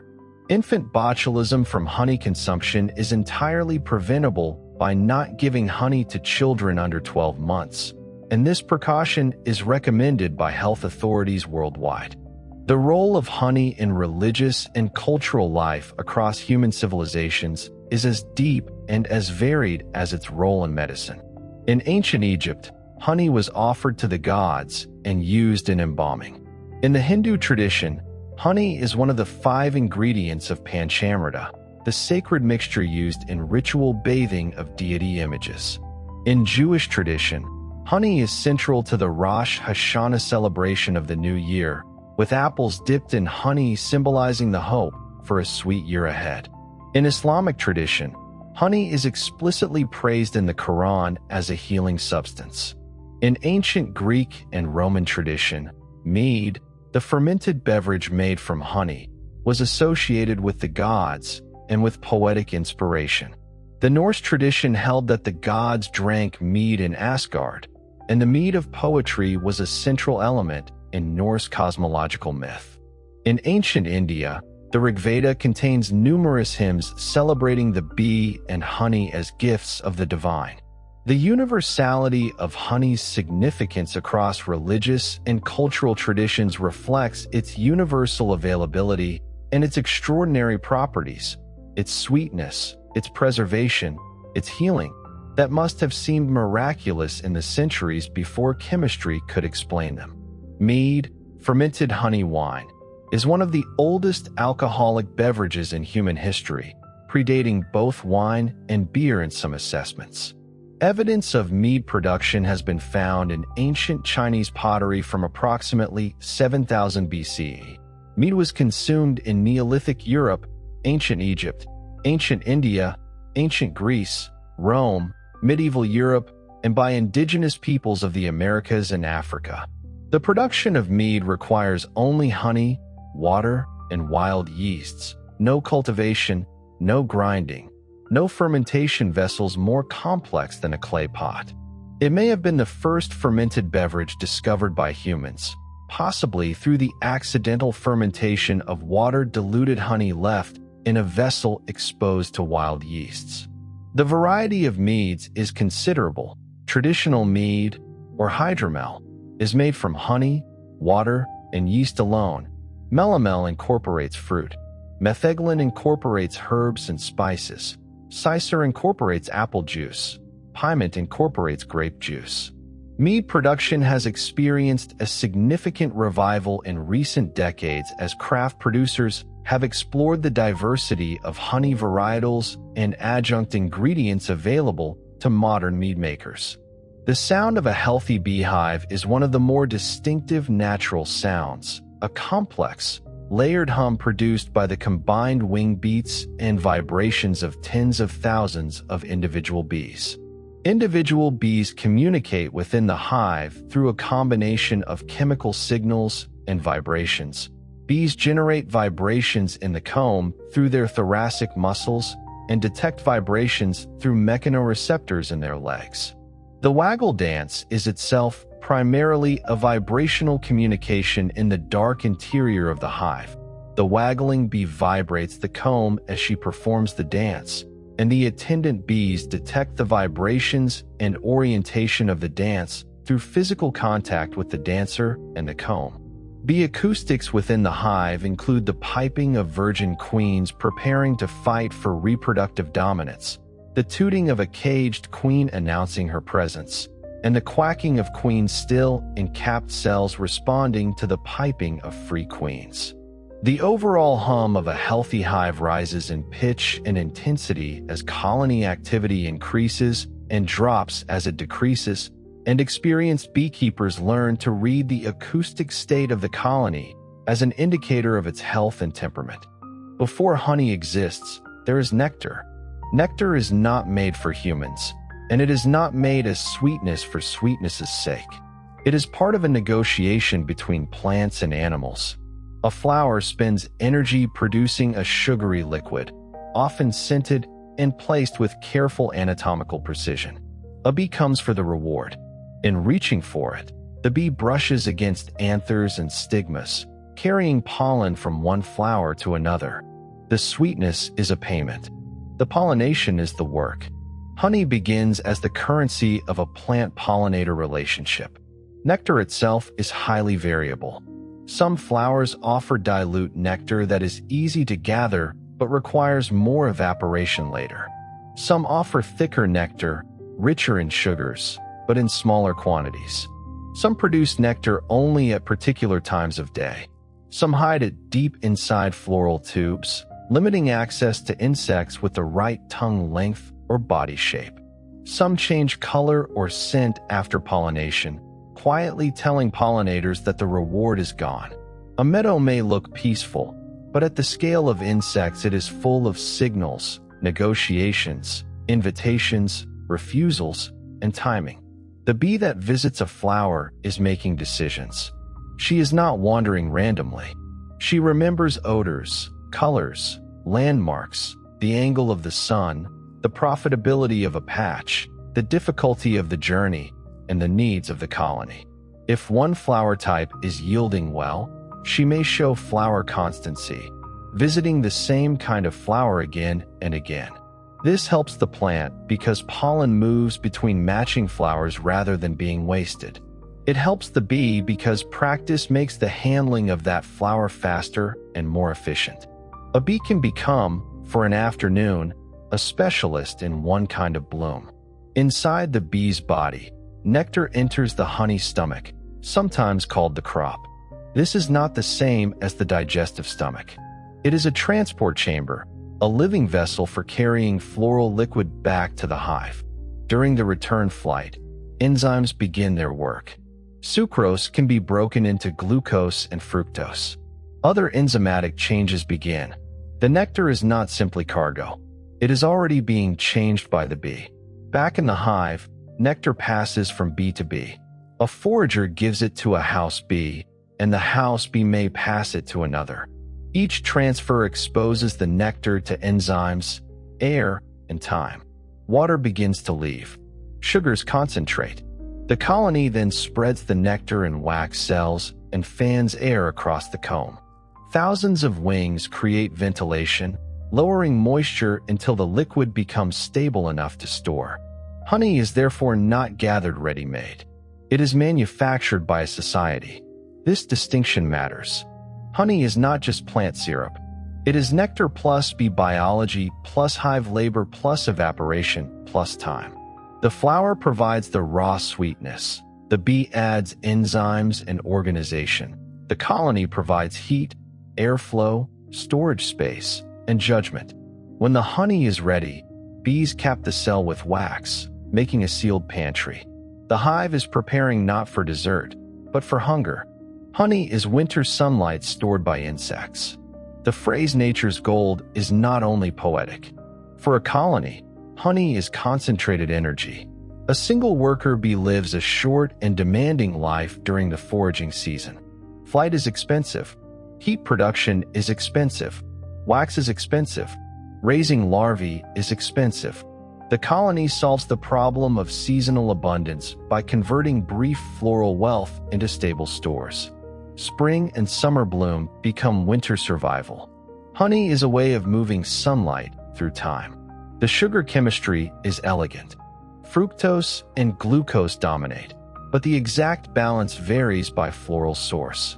Infant botulism from honey consumption is entirely preventable by not giving honey to children under 12 months, and this precaution is recommended by health authorities worldwide. The role of honey in religious and cultural life across human civilizations is as deep and as varied as its role in medicine. In ancient Egypt, honey was offered to the gods and used in embalming. In the Hindu tradition, honey is one of the 5 ingredients of Panchamrita, the sacred mixture used in ritual bathing of deity images. In Jewish tradition, honey is central to the Rosh Hashanah celebration of the New Year, with apples dipped in honey symbolizing the hope for a sweet year ahead. In Islamic tradition, honey is explicitly praised in the Quran as a healing substance. In ancient Greek and Roman tradition, mead, the fermented beverage made from honey, was associated with the gods and with poetic inspiration. The Norse tradition held that the gods drank mead in Asgard, and the mead of poetry was a central element in Norse cosmological myth. In ancient India, the Rig Veda contains numerous hymns celebrating the bee and honey as gifts of the divine. The universality of honey's significance across religious and cultural traditions reflects its universal availability and its extraordinary properties, its sweetness, its preservation, its healing, that must have seemed miraculous in the centuries before chemistry could explain them. Mead, fermented honey wine, is one of the oldest alcoholic beverages in human history, predating both wine and beer in some assessments. Evidence of mead production has been found in ancient Chinese pottery from approximately 7000 BCE. Mead was consumed in Neolithic Europe, ancient Egypt, ancient India, ancient Greece, Rome, medieval Europe, and by indigenous peoples of the Americas and Africa. The production of mead requires only honey, water, and wild yeasts, no cultivation, no grinding, no fermentation vessels more complex than a clay pot. It may have been the first fermented beverage discovered by humans, possibly through the accidental fermentation of water-diluted honey left in a vessel exposed to wild yeasts. The variety of meads is considerable. Traditional mead, or hydromel, is made from honey, water, and yeast alone. Melomel incorporates fruit. Metheglin incorporates herbs and spices. Cicer incorporates apple juice. Piment incorporates grape juice. Mead production has experienced a significant revival in recent decades as craft producers have explored the diversity of honey varietals and adjunct ingredients available to modern mead makers. The sound of a healthy beehive is one of the more distinctive natural sounds, a complex, layered hum produced by the combined wing beats and vibrations of tens of thousands of individual bees. Individual bees communicate within the hive through a combination of chemical signals and vibrations. Bees generate vibrations in the comb through their thoracic muscles and detect vibrations through mechanoreceptors in their legs. The waggle dance is itself primarily a vibrational communication in the dark interior of the hive. The waggling bee vibrates the comb as she performs the dance, and the attendant bees detect the vibrations and orientation of the dance through physical contact with the dancer and the comb. Bee acoustics within the hive include the piping of virgin queens preparing to fight for reproductive dominance, the tooting of a caged queen announcing her presence, and the quacking of queens still in capped cells responding to the piping of free queens. The overall hum of a healthy hive rises in pitch and intensity as colony activity increases and drops as it decreases, and experienced beekeepers learn to read the acoustic state of the colony as an indicator of its health and temperament. Before honey exists, there is nectar. Nectar is not made for humans, and it is not made as sweetness for sweetness's sake. It is part of a negotiation between plants and animals. A flower spends energy producing a sugary liquid, often scented and placed with careful anatomical precision. A bee comes for the reward. In reaching for it, the bee brushes against anthers and stigmas, carrying pollen from one flower to another. The sweetness is a payment. The pollination is the work. Honey begins as the currency of a plant-pollinator relationship. Nectar itself is highly variable. Some flowers offer dilute nectar that is easy to gather but requires more evaporation later. Some offer thicker nectar, richer in sugars, but in smaller quantities. Some produce nectar only at particular times of day. Some hide it deep inside floral tubes, limiting access to insects with the right tongue length or body shape. Some change color or scent after pollination, quietly telling pollinators that the reward is gone. A meadow may look peaceful, but at the scale of insects it is full of signals, negotiations, invitations, refusals, and timing. The bee that visits a flower is making decisions. She is not wandering randomly. She remembers odors, colors, landmarks, the angle of the sun, the profitability of a patch, the difficulty of the journey, and the needs of the colony. If one flower type is yielding well, she may show flower constancy, visiting the same kind of flower again and again. This helps the plant because pollen moves between matching flowers rather than being wasted. It helps the bee because practice makes the handling of that flower faster and more efficient. A bee can become, for an afternoon, a specialist in one kind of bloom. Inside the bee's body, nectar enters the honey stomach, sometimes called the crop. This is not the same as the digestive stomach. It is a transport chamber, a living vessel for carrying floral liquid back to the hive. During the return flight, enzymes begin their work. Sucrose can be broken into glucose and fructose. Other enzymatic changes begin. The nectar is not simply cargo. It is already being changed by the bee. Back in the hive, nectar passes from bee to bee. A forager gives it to a house bee, and the house bee may pass it to another. Each transfer exposes the nectar to enzymes, air, and time. Water begins to leave. Sugars concentrate. The colony then spreads the nectar in wax cells and fans air across the comb. Thousands of wings create ventilation, lowering moisture until the liquid becomes stable enough to store. Honey is therefore not gathered ready-made. It is manufactured by a society. This distinction matters. Honey is not just plant syrup. It is nectar plus bee biology plus hive labor plus evaporation plus time. The flower provides the raw sweetness. The bee adds enzymes and organization. The colony provides heat, airflow, storage space, and judgment. When the honey is ready, bees cap the cell with wax, making a sealed pantry. The hive is preparing not for dessert, but for hunger. Honey is winter sunlight stored by insects. The phrase nature's gold is not only poetic. For a colony, honey is concentrated energy. A single worker bee lives a short and demanding life during the foraging season. Flight is expensive. Heat production is expensive. Wax is expensive. Raising larvae is expensive. The colony solves the problem of seasonal abundance by converting brief floral wealth into stable stores. Spring and summer bloom become winter survival. Honey is a way of moving sunlight through time. The sugar chemistry is elegant. Fructose and glucose dominate, but the exact balance varies by floral source.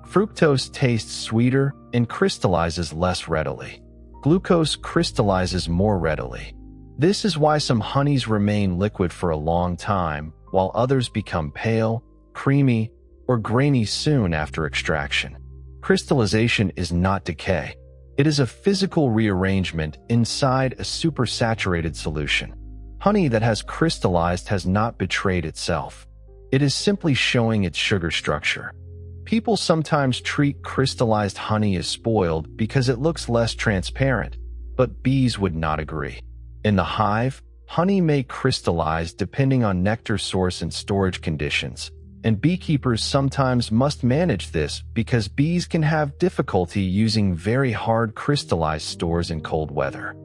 Fructose tastes sweeter and crystallizes less readily. Glucose crystallizes more readily. This is why some honeys remain liquid for a long time, while others become pale, creamy, or grainy soon after extraction. Crystallization is not decay. It is a physical rearrangement inside a supersaturated solution. Honey that has crystallized has not betrayed itself. It is simply showing its sugar structure. People sometimes treat crystallized honey as spoiled because it looks less transparent, but bees would not agree. In the hive, honey may crystallize depending on nectar source and storage conditions, and beekeepers sometimes must manage this because bees can have difficulty using very hard crystallized stores in cold weather.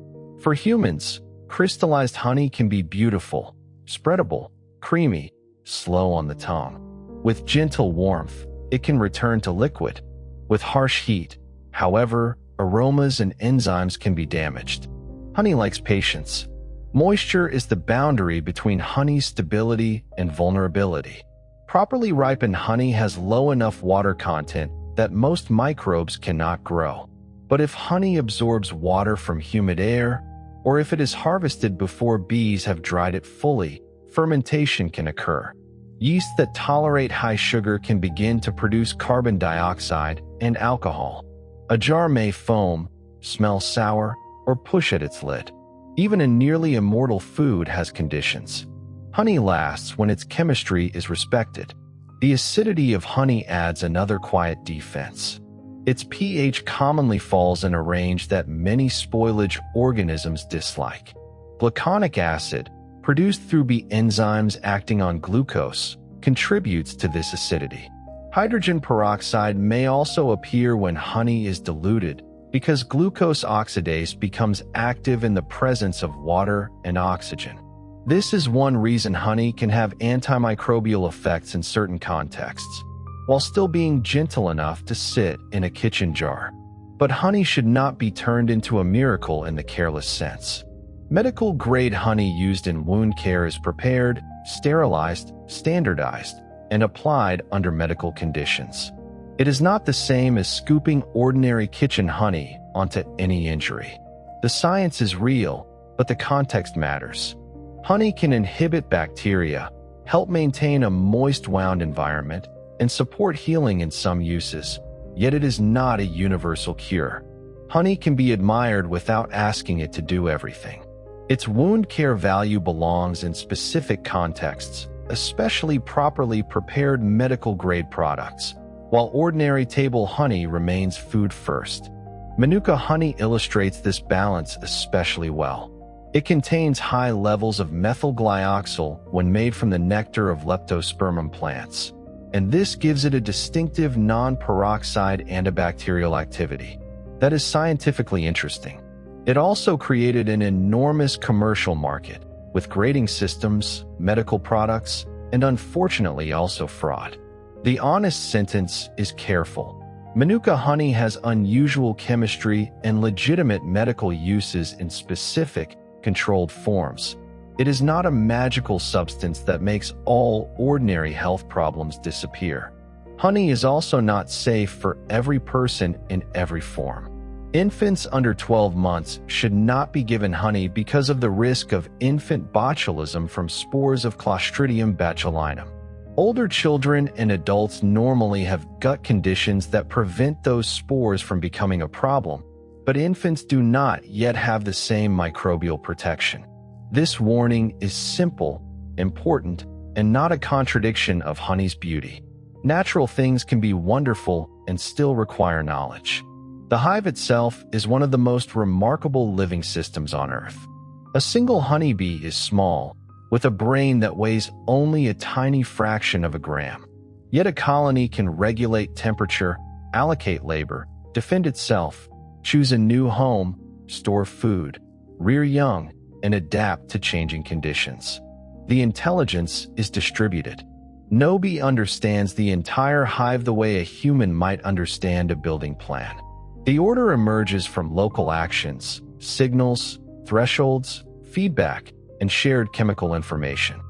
For humans, crystallized honey can be beautiful, spreadable, creamy, slow on the tongue. With gentle warmth, it can return to liquid. With harsh heat, however, aromas and enzymes can be damaged. Honey likes patience. Moisture is the boundary between honey's stability and vulnerability. Properly ripened honey has low enough water content that most microbes cannot grow. But if honey absorbs water from humid air, or if it is harvested before bees have dried it fully, fermentation can occur. Yeasts that tolerate high sugar can begin to produce carbon dioxide and alcohol. A jar may foam, smell sour, or push at its lid. Even a nearly immortal food has conditions. Honey lasts when its chemistry is respected. The acidity of honey adds another quiet defense. Its pH commonly falls in a range that many spoilage organisms dislike. Gluconic acid, produced through bee enzymes acting on glucose, contributes to this acidity. Hydrogen peroxide may also appear when honey is diluted because glucose oxidase becomes active in the presence of water and oxygen. This is one reason honey can have antimicrobial effects in certain contexts, while still being gentle enough to sit in a kitchen jar. But honey should not be turned into a miracle in the careless sense. Medical-grade honey used in wound care is prepared, sterilized, standardized, and applied under medical conditions. It is not the same as scooping ordinary kitchen honey onto any injury. The science is real, but the context matters. Honey can inhibit bacteria, help maintain a moist wound environment, and support healing in some uses, yet it is not a universal cure. Honey can be admired without asking it to do everything. Its wound care value belongs in specific contexts, especially properly prepared medical-grade products, while ordinary table honey remains food first. Manuka honey illustrates this balance especially well. It contains high levels of methylglyoxal when made from the nectar of leptospermum plants, and this gives it a distinctive non-peroxide antibacterial activity that is scientifically interesting. It also created an enormous commercial market, with grading systems, medical products, and unfortunately also fraud. The honest sentence is careful. Manuka honey has unusual chemistry and legitimate medical uses in specific, controlled forms. It is not a magical substance that makes all ordinary health problems disappear. Honey is also not safe for every person in every form. Infants under 12 months should not be given honey because of the risk of infant botulism from spores of Clostridium botulinum. Older children and adults normally have gut conditions that prevent those spores from becoming a problem, but infants do not yet have the same microbial protection. This warning is simple, important, and not a contradiction of honey's beauty. Natural things can be wonderful and still require knowledge. The hive itself is one of the most remarkable living systems on Earth. A single honeybee is small, with a brain that weighs only a tiny fraction of a gram. Yet a colony can regulate temperature, allocate labor, defend itself, choose a new home, store food, rear young, and adapt to changing conditions. The intelligence is distributed. No bee understands the entire hive the way a human might understand a building plan. The order emerges from local actions, signals, thresholds, feedback, and shared chemical information.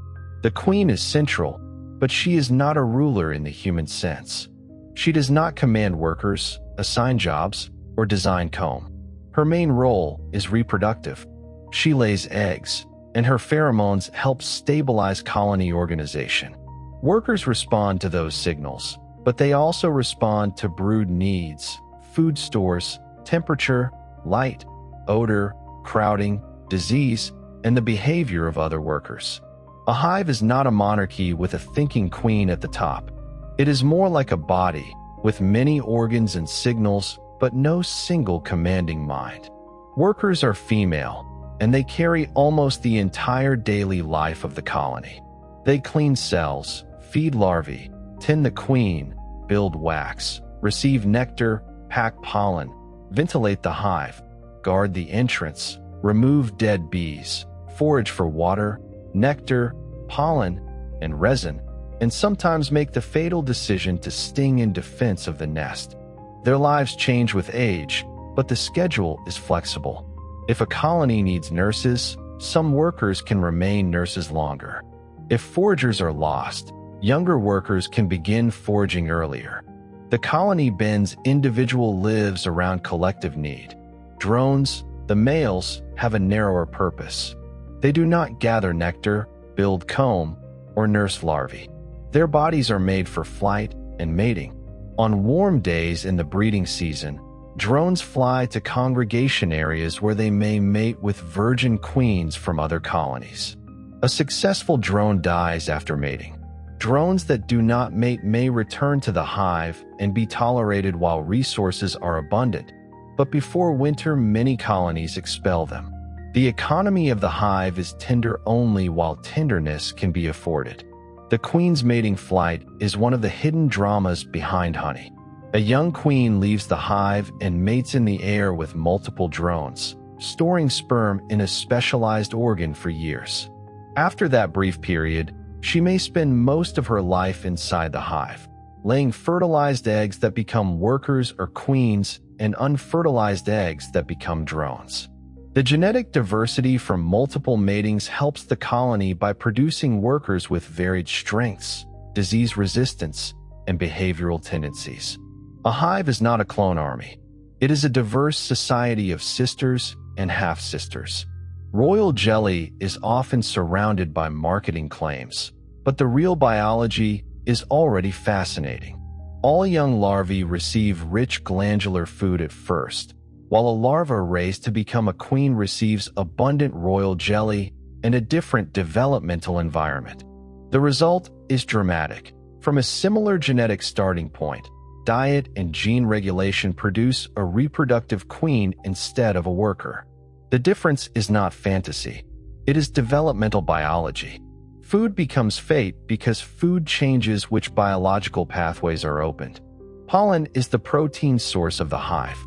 The queen is central, but she is not a ruler in the human sense. She does not command workers, assign jobs, or design comb. Her main role is reproductive. She lays eggs, and her pheromones help stabilize colony organization. Workers respond to those signals, but they also respond to brood needs, food stores, temperature, light, odor, crowding, disease, and the behavior of other workers. A hive is not a monarchy with a thinking queen at the top. It is more like a body, with many organs and signals, but no single commanding mind. Workers are female, and they carry almost the entire daily life of the colony. They clean cells, feed larvae, tend the queen, build wax, receive nectar, pack pollen, ventilate the hive, guard the entrance, remove dead bees, forage for water, nectar, pollen, and resin, and sometimes make the fatal decision to sting in defense of the nest. Their lives change with age, but the schedule is flexible. If a colony needs nurses, some workers can remain nurses longer. If foragers are lost, younger workers can begin foraging earlier. The colony bends individual lives around collective need. Drones, the males, have a narrower purpose. They do not gather nectar, build comb, or nurse larvae. Their bodies are made for flight and mating. On warm days in the breeding season, drones fly to congregation areas where they may mate with virgin queens from other colonies. A successful drone dies after mating. Drones that do not mate may return to the hive and be tolerated while resources are abundant, but before winter, many colonies expel them. The economy of the hive is tender only while tenderness can be afforded. The queen's mating flight is one of the hidden dramas behind honey. A young queen leaves the hive and mates in the air with multiple drones, storing sperm in a specialized organ for years. After that brief period, she may spend most of her life inside the hive, laying fertilized eggs that become workers or queens and unfertilized eggs that become drones. The genetic diversity from multiple matings helps the colony by producing workers with varied strengths, disease resistance, and behavioral tendencies. A hive is not a clone army. It is a diverse society of sisters and half-sisters. Royal jelly is often surrounded by marketing claims, but the real biology is already fascinating. All young larvae receive rich glandular food at first, while a larva raised to become a queen receives abundant royal jelly and a different developmental environment. The result is dramatic. From a similar genetic starting point, diet and gene regulation produce a reproductive queen instead of a worker. The difference is not fantasy. It is developmental biology. Food becomes fate because food changes which biological pathways are opened. Pollen is the protein source of the hive.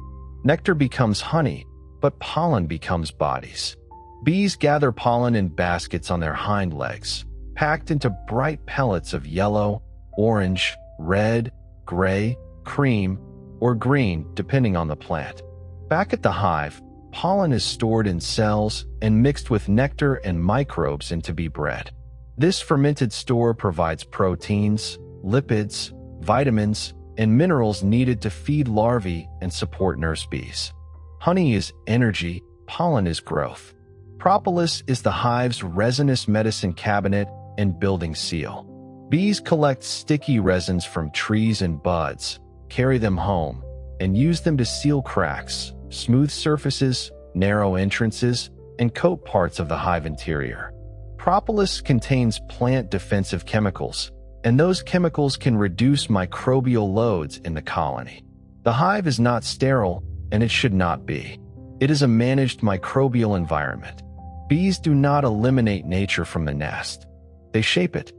Nectar becomes honey, but pollen becomes bodies. Bees gather pollen in baskets on their hind legs, packed into bright pellets of yellow, orange, red, gray, cream, or green, depending on the plant. Back at the hive, pollen is stored in cells and mixed with nectar and microbes into bee bread. This fermented store provides proteins, lipids, vitamins, and minerals needed to feed larvae and support nurse bees. Honey is energy, pollen is growth. Propolis is the hive's resinous medicine cabinet and building seal. Bees collect sticky resins from trees and buds, carry them home, and use them to seal cracks, smooth surfaces, narrow entrances, and coat parts of the hive interior. Propolis contains plant defensive chemicals, and those chemicals can reduce microbial loads in the colony. The hive is not sterile, and it should not be. It is a managed microbial environment. Bees do not eliminate nature from the nest. They shape it.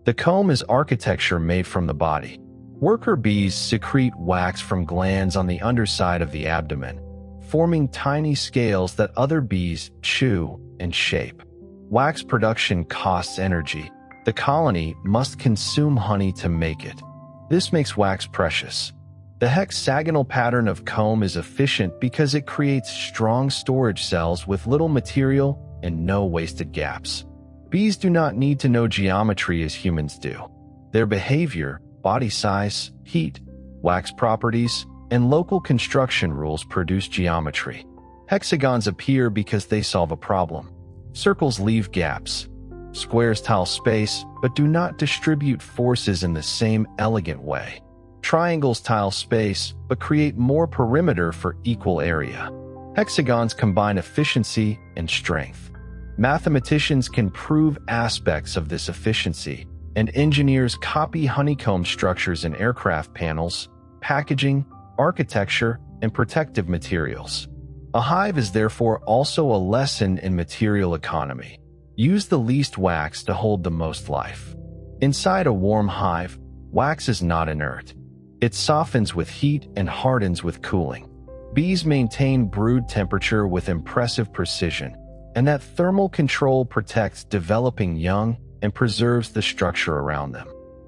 The comb is architecture made from the body. Worker bees secrete wax from glands on the underside of the abdomen, forming tiny scales that other bees chew and shape. Wax production costs energy. The colony must consume honey to make it. This makes wax precious. The hexagonal pattern of comb is efficient because it creates strong storage cells with little material and no wasted gaps. Bees do not need to know geometry as humans do. Their behavior, body size, heat, wax properties, and local construction rules produce geometry. Hexagons appear because they solve a problem. Circles leave gaps. Squares tile space, but do not distribute forces in the same elegant way. Triangles tile space, but create more perimeter for equal area. Hexagons combine efficiency and strength. Mathematicians can prove aspects of this efficiency, and engineers copy honeycomb structures in aircraft panels, packaging, architecture, and protective materials. A hive is therefore also a lesson in material economy. Use the least wax to hold the most life. Inside a warm hive, wax is not inert. It softens with heat and hardens with cooling. Bees maintain brood temperature with impressive precision, and that thermal control protects developing young and preserves the structure around them.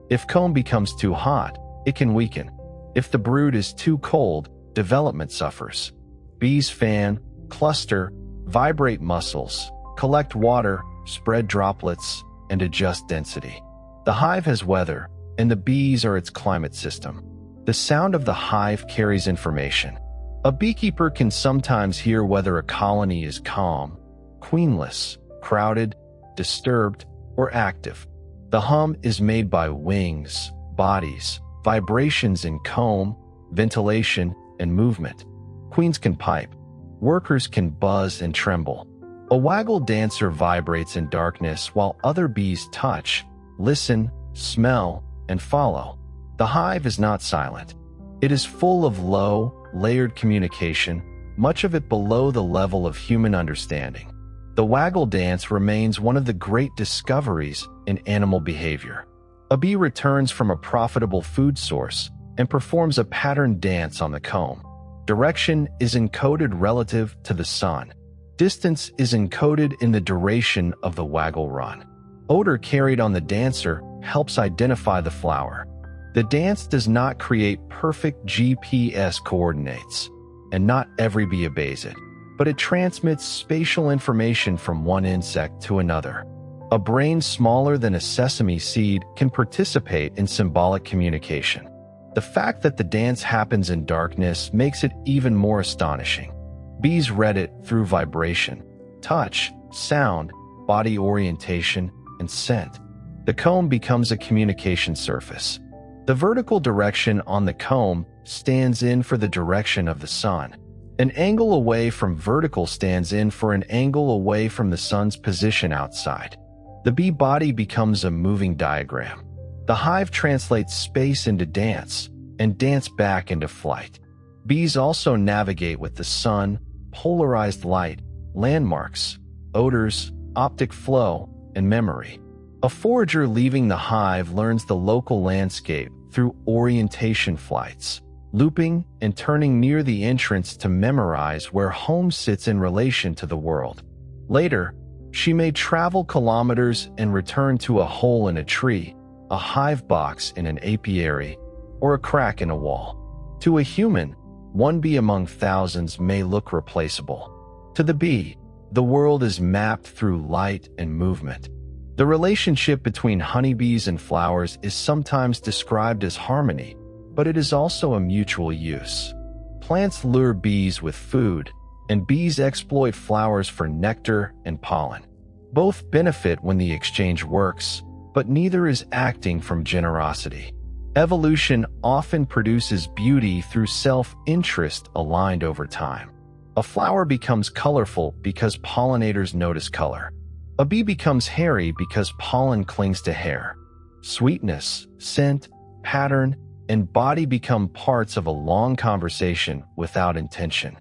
If comb becomes too hot, it can weaken. If the brood is too cold, development suffers. Bees fan, cluster, vibrate muscles, collect water, spread droplets, and adjust density. The hive has weather, and the bees are its climate system. The sound of the hive carries information. A beekeeper can sometimes hear whether a colony is calm, queenless, crowded, disturbed, or active. The hum is made by wings, bodies, vibrations in comb, ventilation, and movement. Queens can pipe. Workers can buzz and tremble. A waggle dancer vibrates in darkness while other bees touch, listen, smell, and follow. The hive is not silent. It is full of low, layered communication, much of it below the level of human understanding. The waggle dance remains one of the great discoveries in animal behavior. A bee returns from a profitable food source and performs a patterned dance on the comb. Direction is encoded relative to the sun. Distance is encoded in the duration of the waggle run. Odor carried on the dancer helps identify the flower. The dance does not create perfect GPS coordinates, and not every bee obeys it, but it transmits spatial information from one insect to another. A brain smaller than a sesame seed can participate in symbolic communication. The fact that the dance happens in darkness makes it even more astonishing. Bees read it through vibration, touch, sound, body orientation, and scent. The comb becomes a communication surface. The vertical direction on the comb stands in for the direction of the sun. An angle away from vertical stands in for an angle away from the sun's position outside. The bee body becomes a moving diagram. The hive translates space into dance, and dance back into flight. Bees also navigate with the sun, polarized light, landmarks, odors, optic flow, and memory. A forager leaving the hive learns the local landscape through orientation flights, looping and turning near the entrance to memorize where home sits in relation to the world. Later, she may travel kilometers and return to a hole in a tree, a hive box in an apiary, or a crack in a wall. To a human, one bee among thousands may look replaceable. To the bee, the world is mapped through light and movement. The relationship between honeybees and flowers is sometimes described as harmony, but it is also a mutual use. Plants lure bees with food, and bees exploit flowers for nectar and pollen. Both benefit when the exchange works, but neither is acting from generosity. Evolution often produces beauty through self-interest aligned over time. A flower becomes colorful because pollinators notice color. A bee becomes hairy because pollen clings to hair. Sweetness, scent, pattern, and body become parts of a long conversation without intention.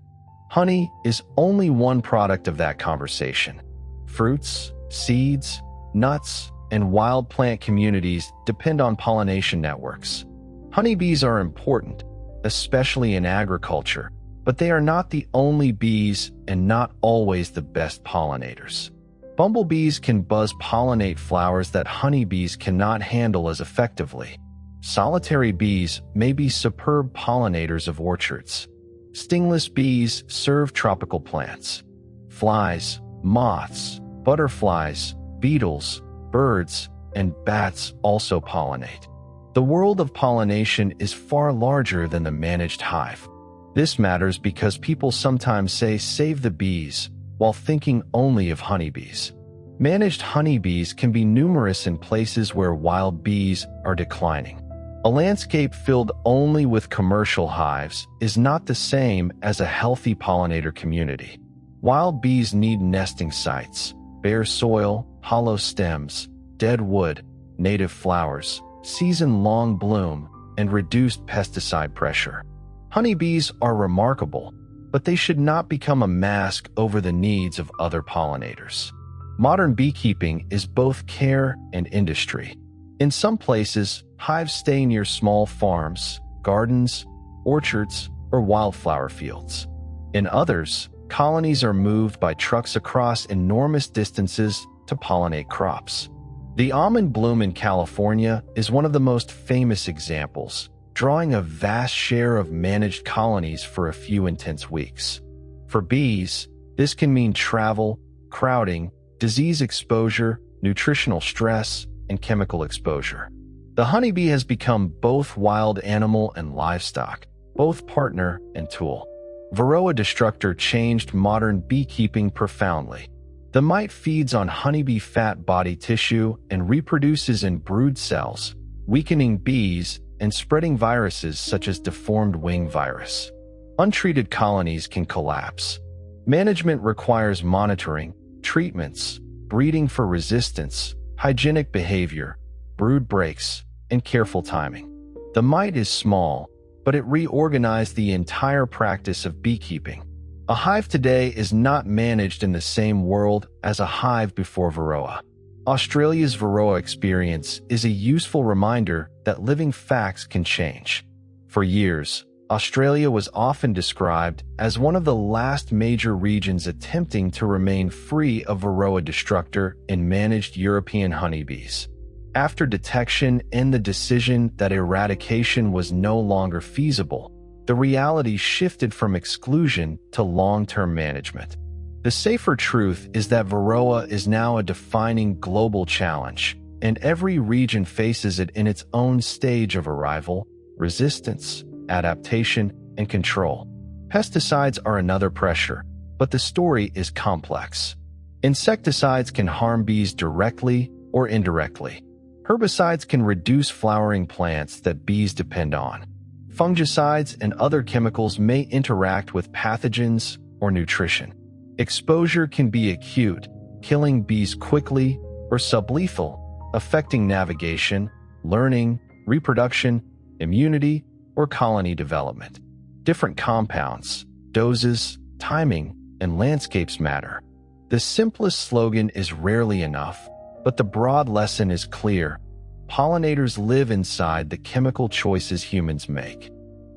Honey is only one product of that conversation. Fruits, seeds, nuts, and wild plant communities depend on pollination networks. Honeybees are important, especially in agriculture, but they are not the only bees and not always the best pollinators. Bumblebees can buzz-pollinate flowers that honeybees cannot handle as effectively. Solitary bees may be superb pollinators of orchards. Stingless bees serve tropical plants. Flies, moths, butterflies, beetles, birds, and bats also pollinate. The world of pollination is far larger than the managed hive. This matters because people sometimes say, "Save the bees," while thinking only of honeybees. Managed honeybees can be numerous in places where wild bees are declining. A landscape filled only with commercial hives is not the same as a healthy pollinator community. Wild bees need nesting sites, bare soil, hollow stems, dead wood, native flowers, season-long bloom, and reduced pesticide pressure. Honeybees are remarkable, but they should not become a mask over the needs of other pollinators. Modern beekeeping is both care and industry. In some places, hives stay near small farms, gardens, orchards, or wildflower fields. In others, colonies are moved by trucks across enormous distances to pollinate crops. The almond bloom in California is one of the most famous examples, drawing a vast share of managed colonies for a few intense weeks. For bees, this can mean travel, crowding, disease exposure, nutritional stress, and chemical exposure. The honeybee has become both wild animal and livestock, both partner and tool. Varroa destructor changed modern beekeeping profoundly. The mite feeds on honeybee fat body tissue and reproduces in brood cells, weakening bees and spreading viruses such as deformed wing virus. Untreated colonies can collapse. Management requires monitoring, treatments, breeding for resistance, hygienic behavior, brood breaks, and careful timing. The mite is small, but it reorganized the entire practice of beekeeping. A hive today is not managed in the same world as a hive before Varroa. Australia's Varroa experience is a useful reminder that living facts can change. For years, Australia was often described as one of the last major regions attempting to remain free of Varroa destructor and managed European honeybees. After detection and the decision that eradication was no longer feasible, the reality shifted from exclusion to long-term management. The safer truth is that Varroa is now a defining global challenge, and every region faces it in its own stage of arrival, resistance, adaptation, and control. Pesticides are another pressure, but the story is complex. Insecticides can harm bees directly or indirectly. Herbicides can reduce flowering plants that bees depend on. Fungicides and other chemicals may interact with pathogens or nutrition. Exposure can be acute, killing bees quickly, or sublethal, affecting navigation, learning, reproduction, immunity, or colony development. Different compounds, doses, timing, and landscapes matter. The simplest slogan is rarely enough, but the broad lesson is clear. Pollinators live inside the chemical choices humans make.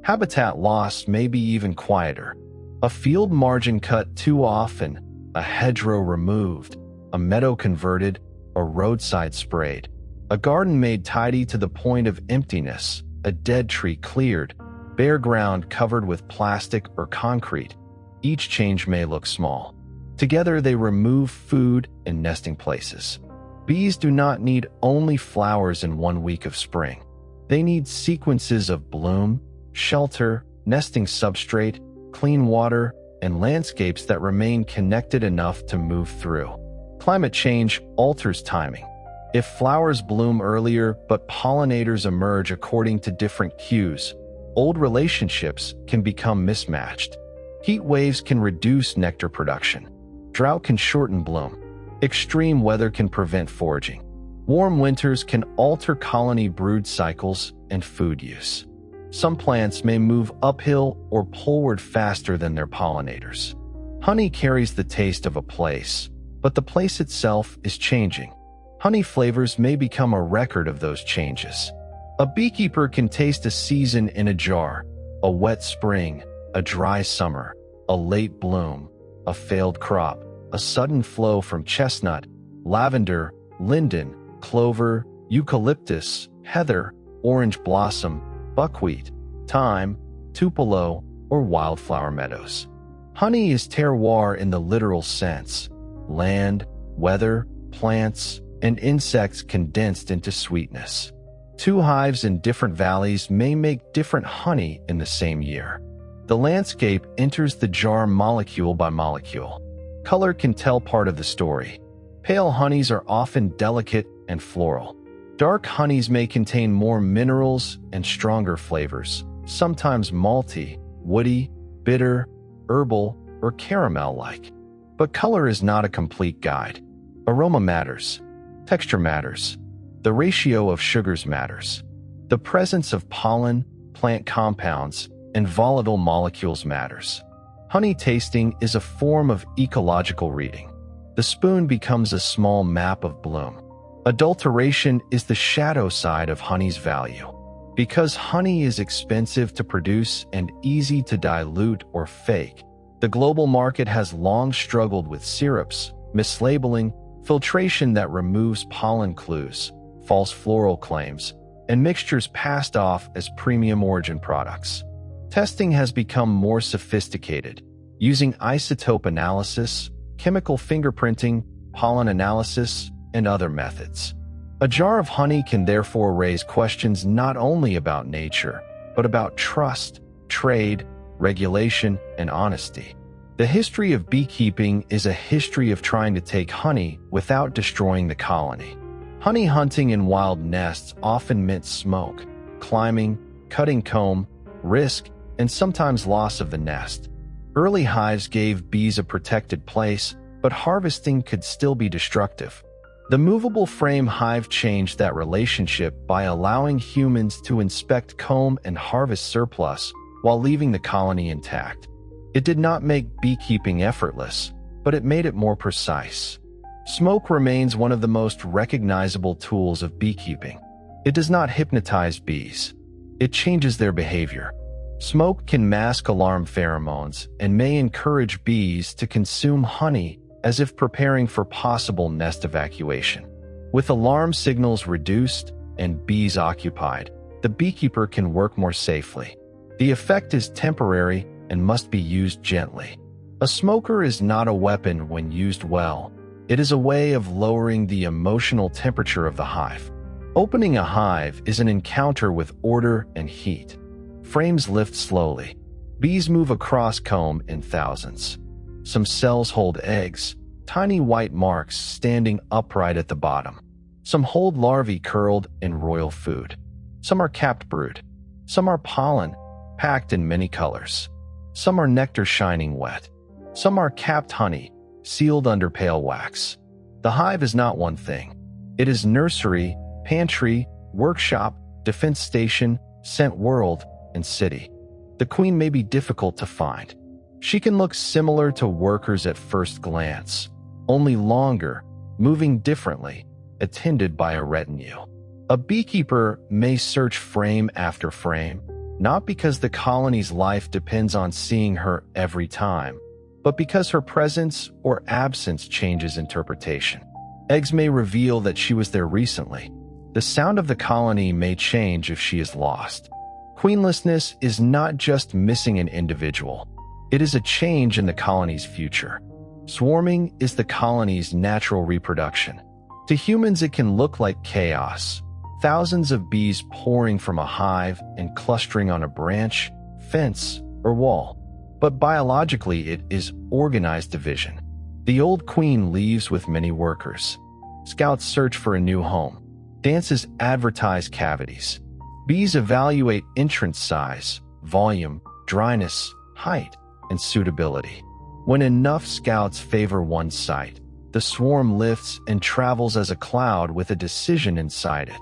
Habitat loss may be even quieter. A field margin cut too often, a hedgerow removed, a meadow converted, a roadside sprayed, a garden made tidy to the point of emptiness, a dead tree cleared, bare ground covered with plastic or concrete. Each change may look small. Together they remove food and nesting places. Bees do not need only flowers in 1 week of spring. They need sequences of bloom, shelter, nesting substrate, clean water, and landscapes that remain connected enough to move through. Climate change alters timing. If flowers bloom earlier but pollinators emerge according to different cues, old relationships can become mismatched. Heat waves can reduce nectar production. Drought can shorten bloom. Extreme weather can prevent foraging. Warm winters can alter colony brood cycles and food use. Some plants may move uphill or poleward faster than their pollinators. Honey carries the taste of a place, but the place itself is changing. Honey flavors may become a record of those changes. A beekeeper can taste a season in a jar, a wet spring, a dry summer, a late bloom, a failed crop, a sudden flow from chestnut, lavender, linden, clover, eucalyptus, heather, orange blossom, buckwheat, thyme, tupelo, or wildflower meadows. Honey is terroir in the literal sense: land, weather, plants, and insects condensed into sweetness. Two hives in different valleys may make different honey in the same year. The landscape enters the jar molecule by molecule. Color can tell part of the story. Pale honeys are often delicate and floral. Dark honeys may contain more minerals and stronger flavors, sometimes malty, woody, bitter, herbal, or caramel-like. But color is not a complete guide. Aroma matters. Texture matters. The ratio of sugars matters. The presence of pollen, plant compounds, and volatile molecules matters. Honey tasting is a form of ecological reading. The spoon becomes a small map of bloom. Adulteration is the shadow side of honey's value. Because honey is expensive to produce and easy to dilute or fake, the global market has long struggled with syrups, mislabeling, filtration that removes pollen clues, false floral claims, and mixtures passed off as premium origin products. Testing has become more sophisticated, using isotope analysis, chemical fingerprinting, pollen analysis, and other methods. A jar of honey can therefore raise questions not only about nature, but about trust, trade, regulation, and honesty. The history of beekeeping is a history of trying to take honey without destroying the colony. Honey hunting in wild nests often meant smoke, climbing, cutting comb, risk, and sometimes loss of the nest. Early hives gave bees a protected place, but harvesting could still be destructive. The movable frame hive changed that relationship by allowing humans to inspect comb and harvest surplus while leaving the colony intact. It did not make beekeeping effortless, but it made it more precise. Smoke remains one of the most recognizable tools of beekeeping. It does not hypnotize bees. It changes their behavior. Smoke can mask alarm pheromones and may encourage bees to consume honey as if preparing for possible nest evacuation. With alarm signals reduced and bees occupied, the beekeeper can work more safely. The effect is temporary and must be used gently. A smoker is not a weapon when used well. It is a way of lowering the emotional temperature of the hive. Opening a hive is an encounter with order and heat. Frames lift slowly. Bees move across comb in thousands. Some cells hold eggs, tiny white marks standing upright at the bottom. Some hold larvae curled in royal food. Some are capped brood. Some are pollen, packed in many colors. Some are nectar shining wet. Some are capped honey, sealed under pale wax. The hive is not one thing. It is nursery, pantry, workshop, defense station, scent world, and city. The queen may be difficult to find. She can look similar to workers at first glance, only longer, moving differently, attended by a retinue. A beekeeper may search frame after frame, not because the colony's life depends on seeing her every time, but because her presence or absence changes interpretation. Eggs may reveal that she was there recently. The sound of the colony may change if she is lost. Queenlessness is not just missing an individual. It is a change in the colony's future. Swarming is the colony's natural reproduction. To humans, it can look like chaos. Thousands of bees pouring from a hive and clustering on a branch, fence, or wall. But biologically, it is organized division. The old queen leaves with many workers. Scouts search for a new home. Dances advertise cavities. Bees evaluate entrance size, volume, dryness, height, and suitability. When enough scouts favor one site, the swarm lifts and travels as a cloud with a decision inside it.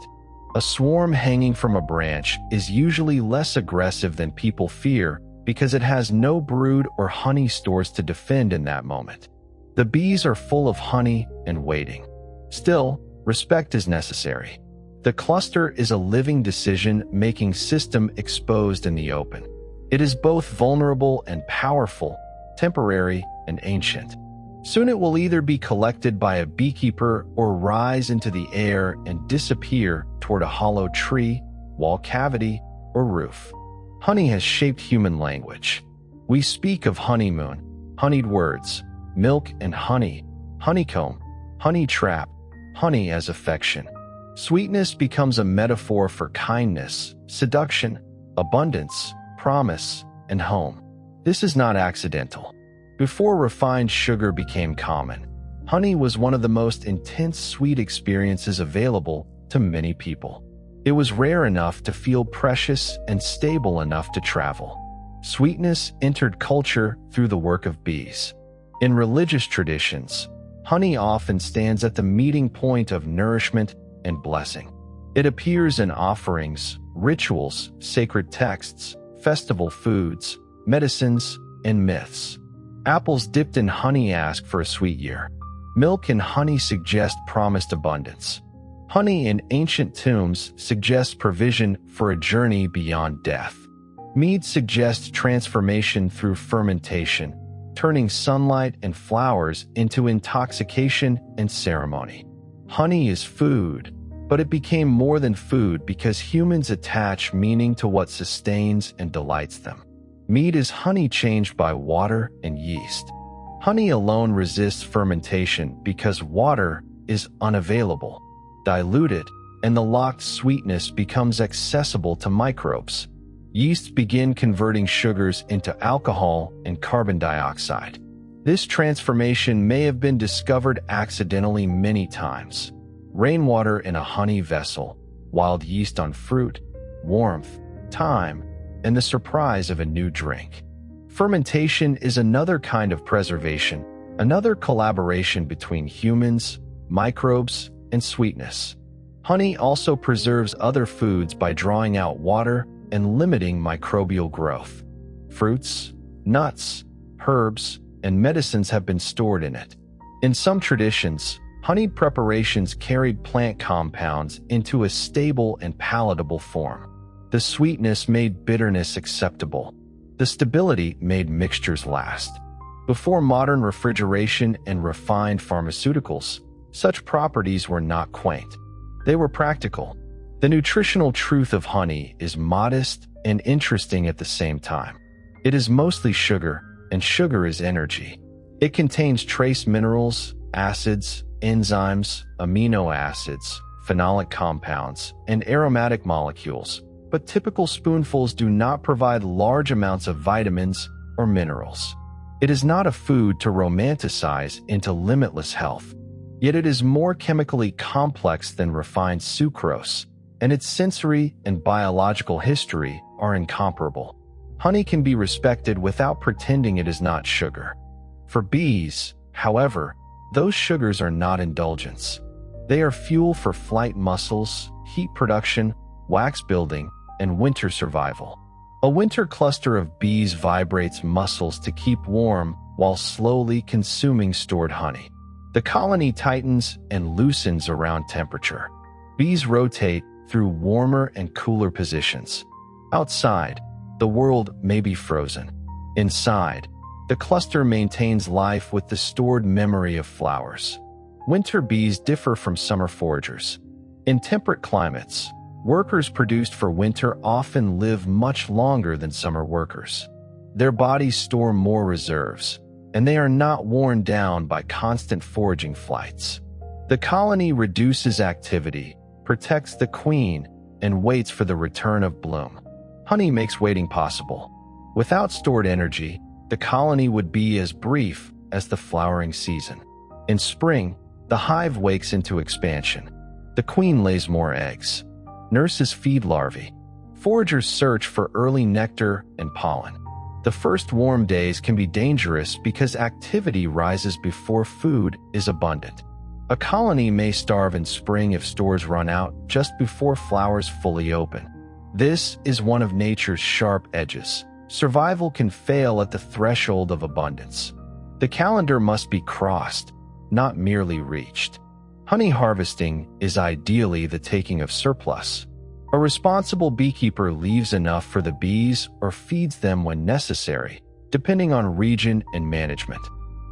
A swarm hanging from a branch is usually less aggressive than people fear because it has no brood or honey stores to defend in that moment. The bees are full of honey and waiting. Still, respect is necessary. The cluster is a living decision-making system exposed in the open. It is both vulnerable and powerful, temporary and ancient. Soon it will either be collected by a beekeeper or rise into the air and disappear toward a hollow tree, wall cavity, or roof. Honey has shaped human language. We speak of honeymoon, honeyed words, milk and honey, honeycomb, honey trap, honey as affection. Sweetness becomes a metaphor for kindness, seduction, abundance, promise, and home. This is not accidental. Before refined sugar became common, honey was one of the most intense sweet experiences available to many people. It was rare enough to feel precious and stable enough to travel. Sweetness entered culture through the work of bees. In religious traditions, honey often stands at the meeting point of nourishment and blessing. It appears in offerings, rituals, sacred texts, festival foods, medicines, and myths. Apples dipped in honey ask for a sweet year. Milk and honey suggest promised abundance. Honey in ancient tombs suggests provision for a journey beyond death. Mead suggests transformation through fermentation, turning sunlight and flowers into intoxication and ceremony. Honey is food, but it became more than food because humans attach meaning to what sustains and delights them. Mead is honey changed by water and yeast. Honey alone resists fermentation because water is unavailable. Diluted, and the locked sweetness becomes accessible to microbes. Yeasts begin converting sugars into alcohol and carbon dioxide. This transformation may have been discovered accidentally many times. Rainwater in a honey vessel, wild yeast on fruit, warmth, time, and the surprise of a new drink. Fermentation is another kind of preservation, another collaboration between humans, microbes, and sweetness. Honey also preserves other foods by drawing out water and limiting microbial growth. Fruits, nuts, herbs, and medicines have been stored in it. In some traditions, honey preparations carried plant compounds into a stable and palatable form. The sweetness made bitterness acceptable. The stability made mixtures last. Before modern refrigeration and refined pharmaceuticals, such properties were not quaint. They were practical. The nutritional truth of honey is modest and interesting at the same time. It is mostly sugar, and sugar is energy. It contains trace minerals, acids, enzymes, amino acids, phenolic compounds, and aromatic molecules, but typical spoonfuls do not provide large amounts of vitamins or minerals. It is not a food to romanticize into limitless health. Yet it is more chemically complex than refined sucrose, and its sensory and biological history are incomparable. Honey can be respected without pretending it is not sugar. For bees, however, those sugars are not indulgence. They are fuel for flight muscles, heat production, wax building, and winter survival. A winter cluster of bees vibrates muscles to keep warm while slowly consuming stored honey. The colony tightens and loosens around temperature. Bees rotate through warmer and cooler positions. Outside, the world may be frozen. Inside, the cluster maintains life with the stored memory of flowers. Winter bees differ from summer foragers. In temperate climates, workers produced for winter often live much longer than summer workers. Their bodies store more reserves, and they are not worn down by constant foraging flights. The colony reduces activity, protects the queen, and waits for the return of bloom. Honey makes waiting possible. Without stored energy, the colony would be as brief as the flowering season. In spring, the hive wakes into expansion. The queen lays more eggs. Nurses feed larvae. Foragers search for early nectar and pollen. The first warm days can be dangerous because activity rises before food is abundant. A colony may starve in spring if stores run out just before flowers fully open. This is one of nature's sharp edges. Survival can fail at the threshold of abundance. The calendar must be crossed, not merely reached. Honey harvesting is ideally the taking of surplus. A responsible beekeeper leaves enough for the bees or feeds them when necessary, depending on region and management.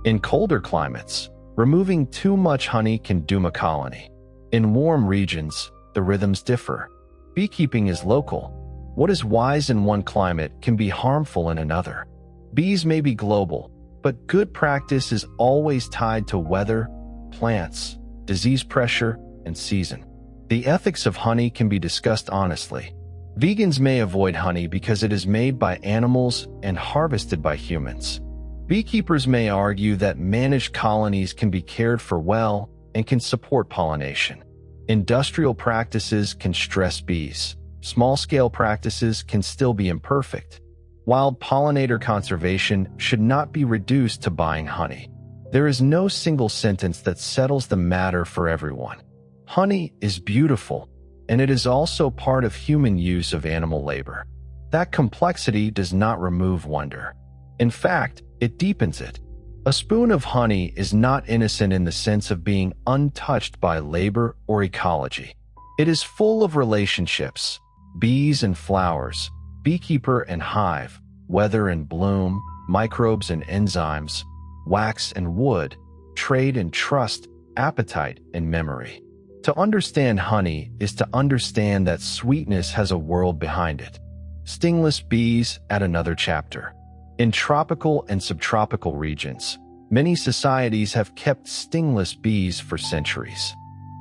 In colder climates, removing too much honey can doom a colony. In warm regions, the rhythms differ. Beekeeping is local. What is wise in one climate can be harmful in another. Bees may be global, but good practice is always tied to weather, plants, disease pressure, and season. The ethics of honey can be discussed honestly. Vegans may avoid honey because it is made by animals and harvested by humans. Beekeepers may argue that managed colonies can be cared for well and can support pollination. Industrial practices can stress bees. Small-scale practices can still be imperfect. Wild pollinator conservation should not be reduced to buying honey. There is no single sentence that settles the matter for everyone. Honey is beautiful, and it is also part of human use of animal labor. That complexity does not remove wonder. In fact, it deepens it. A spoon of honey is not innocent in the sense of being untouched by labor or ecology. It is full of relationships, bees and flowers, beekeeper and hive, weather and bloom, microbes and enzymes, wax and wood, trade and trust, appetite and memory. To understand honey is to understand that sweetness has a world behind it. Stingless bees add another chapter. In tropical and subtropical regions, many societies have kept stingless bees for centuries.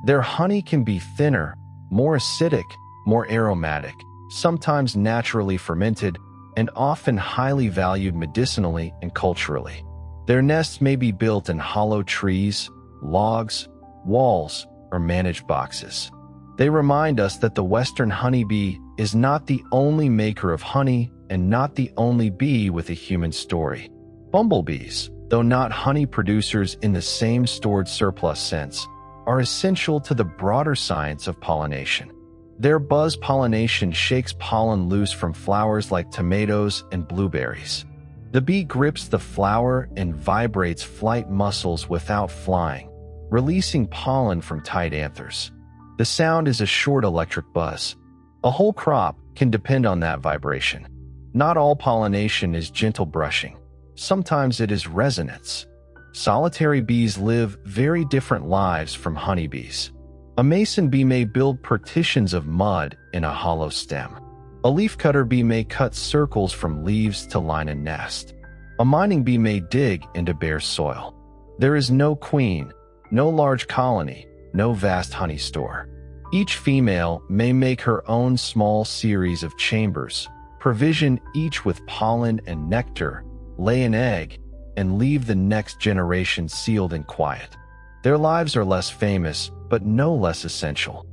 Their honey can be thinner, more acidic, more aromatic, sometimes naturally fermented, and often highly valued medicinally and culturally. Their nests may be built in hollow trees, logs, walls, or managed boxes. They remind us that the Western honeybee is not the only maker of honey and not the only bee with a human story. Bumblebees, though not honey producers in the same stored surplus sense, are essential to the broader science of pollination. Their buzz pollination shakes pollen loose from flowers like tomatoes and blueberries. The bee grips the flower and vibrates flight muscles without flying, releasing pollen from tight anthers. The sound is a short electric buzz. A whole crop can depend on that vibration. Not all pollination is gentle brushing. Sometimes it is resonance. Solitary bees live very different lives from honeybees. A mason bee may build partitions of mud in a hollow stem. A leafcutter bee may cut circles from leaves to line a nest. A mining bee may dig into bare soil. There is no queen, no large colony, no vast honey store. Each female may make her own small series of chambers, provision each with pollen and nectar, lay an egg, and leave the next generation sealed in quiet. Their lives are less famous, but no less essential.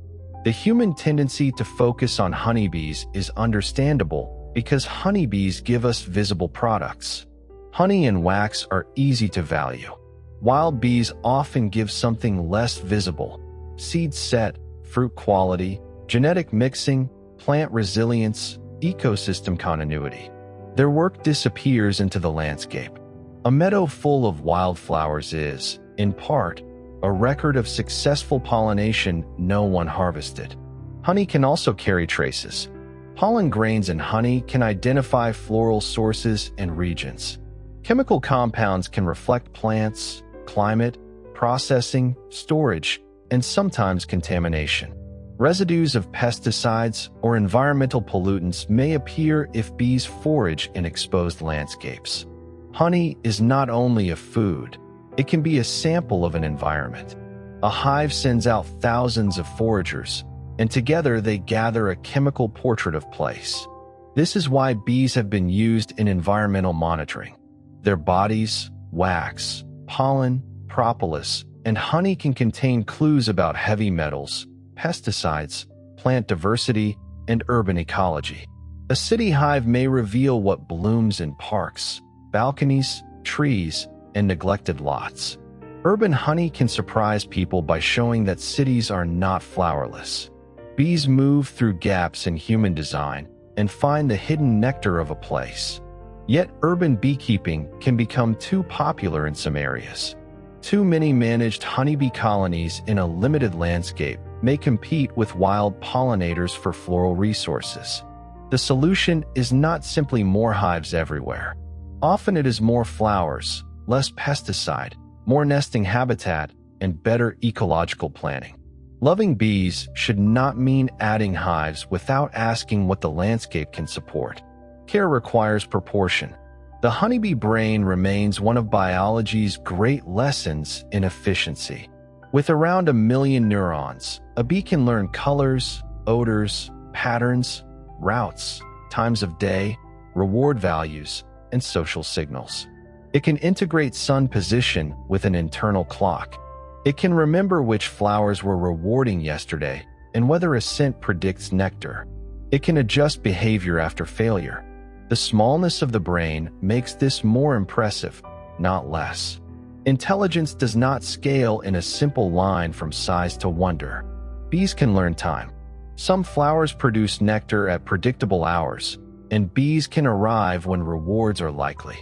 The human tendency to focus on honeybees is understandable because honeybees give us visible products. Honey and wax are easy to value. Wild bees often give something less visible: seed set, fruit quality, genetic mixing, plant resilience, ecosystem continuity. Their work disappears into the landscape. A meadow full of wildflowers is, in part, a record of successful pollination no one harvested. Honey can also carry traces. Pollen grains in honey can identify floral sources and regions. Chemical compounds can reflect plants, climate, processing, storage, and sometimes contamination. Residues of pesticides or environmental pollutants may appear if bees forage in exposed landscapes. Honey is not only a food, it can be a sample of an environment. A hive sends out thousands of foragers, and together they gather a chemical portrait of place. This is why bees have been used in environmental monitoring. Their bodies, wax, pollen, propolis, and honey can contain clues about heavy metals, pesticides, plant diversity, and urban ecology. A city hive may reveal what blooms in parks, balconies, trees, and neglected lots. Urban honey can surprise people by showing that cities are not flowerless. Bees move through gaps in human design and find the hidden nectar of a place. Yet urban beekeeping can become too popular in some areas. Too many managed honeybee colonies in a limited landscape may compete with wild pollinators for floral resources. The solution is not simply more hives everywhere. Often it is more flowers, less pesticide, more nesting habitat, and better ecological planning. Loving bees should not mean adding hives without asking what the landscape can support. Care requires proportion. The honeybee brain remains one of biology's great lessons in efficiency. With around 1 million neurons, a bee can learn colors, odors, patterns, routes, times of day, reward values, and social signals. It can integrate sun position with an internal clock. It can remember which flowers were rewarding yesterday and whether a scent predicts nectar. It can adjust behavior after failure. The smallness of the brain makes this more impressive, not less. Intelligence does not scale in a simple line from size to wonder. Bees can learn time. Some flowers produce nectar at predictable hours, and bees can arrive when rewards are likely.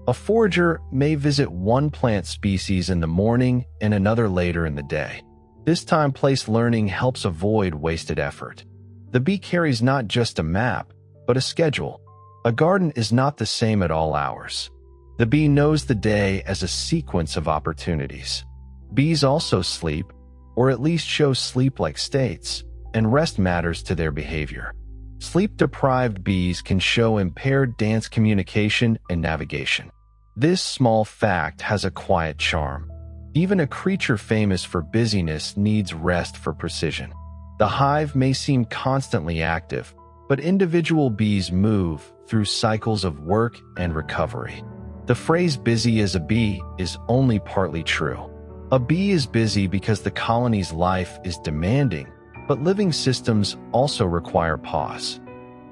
A forager may visit one plant species in the morning and another later in the day. This time-place learning helps avoid wasted effort. The bee carries not just a map, but a schedule. A garden is not the same at all hours. The bee knows the day as a sequence of opportunities. Bees also sleep, or at least show sleep-like states, and rest matters to their behavior. Sleep-deprived bees can show impaired dance communication and navigation. This small fact has a quiet charm. Even a creature famous for busyness needs rest for precision. The hive may seem constantly active, but individual bees move through cycles of work and recovery. The phrase busy as a bee is only partly true. A bee is busy because the colony's life is demanding, but living systems also require pause.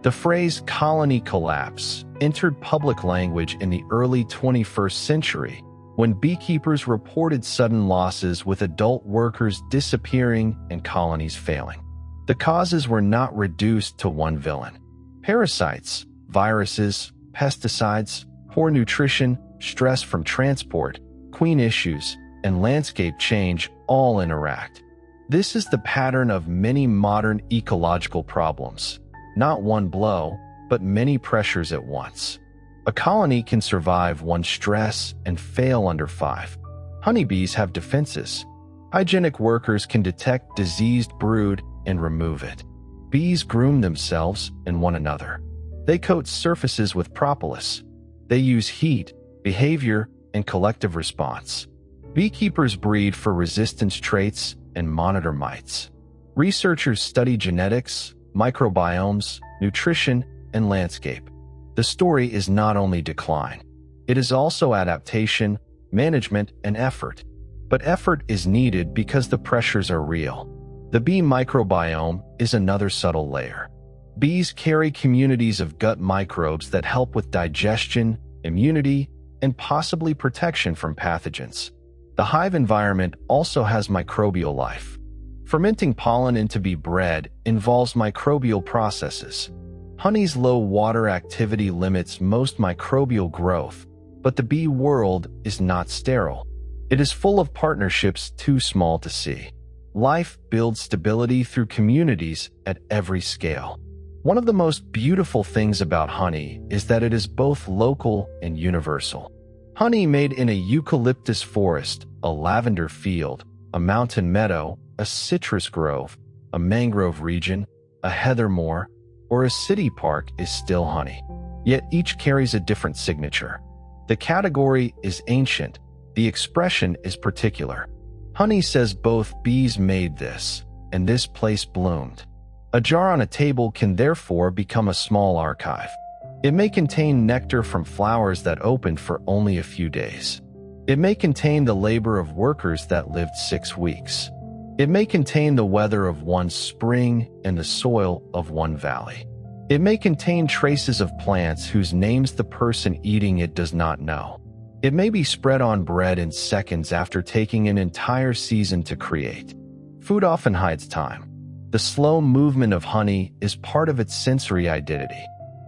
The phrase colony collapse entered public language in the early 21st century when beekeepers reported sudden losses with adult workers disappearing and colonies failing. The causes were not reduced to one villain. Parasites, viruses, pesticides, poor nutrition, stress from transport, queen issues, and landscape change all interact. This is the pattern of many modern ecological problems. Not one blow, but many pressures at once. A colony can survive one stress and fail under 5. Honeybees have defenses. Hygienic workers can detect diseased brood and remove it. Bees groom themselves and one another. They coat surfaces with propolis. They use heat, behavior, and collective response. Beekeepers breed for resistance traits and monitor mites. Researchers study genetics, microbiomes, nutrition, and landscape. The story is not only decline. It is also adaptation, management, and effort. But effort is needed because the pressures are real. The bee microbiome is another subtle layer. Bees carry communities of gut microbes that help with digestion, immunity, and possibly protection from pathogens. The hive environment also has microbial life. Fermenting pollen into bee bread involves microbial processes. Honey's low water activity limits most microbial growth, but the bee world is not sterile. It is full of partnerships too small to see. Life builds stability through communities at every scale. One of the most beautiful things about honey is that it is both local and universal. Honey made in a eucalyptus forest, a lavender field, a mountain meadow, a citrus grove, a mangrove region, a heather moor, or a city park is still honey. Yet each carries a different signature. The category is ancient. The expression is particular. Honey says both bees made this, and this place bloomed. A jar on a table can therefore become a small archive. It may contain nectar from flowers that opened for only a few days. It may contain the labor of workers that lived 6 weeks. It may contain the weather of one spring and the soil of one valley. It may contain traces of plants whose names the person eating it does not know. It may be spread on bread in seconds after taking an entire season to create. Food often hides time. The slow movement of honey is part of its sensory identity.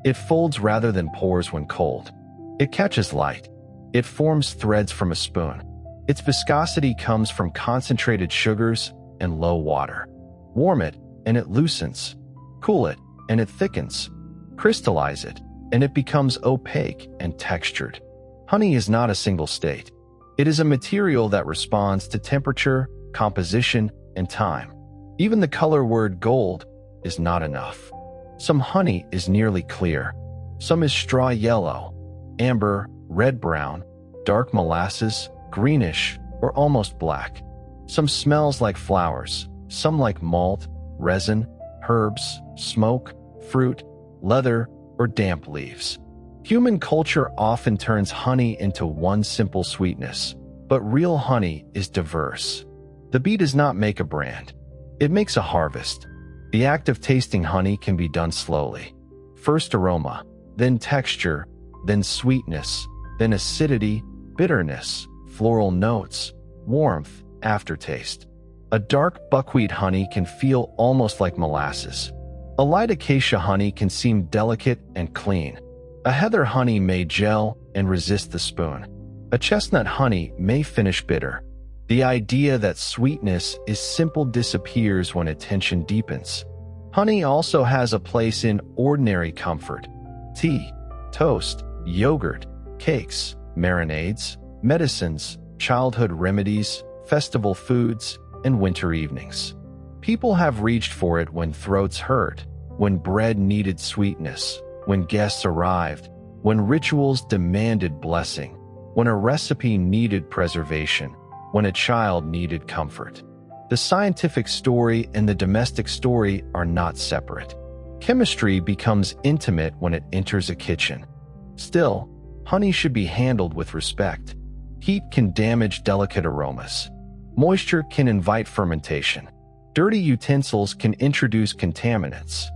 It folds rather than pours when cold. It catches light. It forms threads from a spoon. Its viscosity comes from concentrated sugars and low water. Warm it, and it loosens. Cool it, and it thickens. Crystallize it, and it becomes opaque and textured. Honey is not a single state. It is a material that responds to temperature, composition, and time. Even the color word gold is not enough. Some honey is nearly clear. Some is straw yellow, amber, red-brown, dark molasses, greenish, or almost black. Some smells like flowers, some like malt, resin, herbs, smoke, fruit, leather, or damp leaves. Human culture often turns honey into one simple sweetness, but real honey is diverse. The bee does not make a brand. It makes a harvest. The act of tasting honey can be done slowly. First aroma, then texture, then sweetness, then acidity, bitterness, floral notes, warmth, aftertaste. A dark buckwheat honey can feel almost like molasses. A light acacia honey can seem delicate and clean. A heather honey may gel and resist the spoon. A chestnut honey may finish bitter. The idea that sweetness is simple disappears when attention deepens. Honey also has a place in ordinary comfort. Tea, toast, yogurt, cakes, marinades, medicines, childhood remedies, festival foods, and winter evenings. People have reached for it when throats hurt, when bread needed sweetness, when guests arrived, when rituals demanded blessing, when a recipe needed preservation, when a child needed comfort. The scientific story and the domestic story are not separate. Chemistry becomes intimate when it enters a kitchen. Still, honey should be handled with respect. Heat can damage delicate aromas. Moisture can invite fermentation. Dirty utensils can introduce contaminants.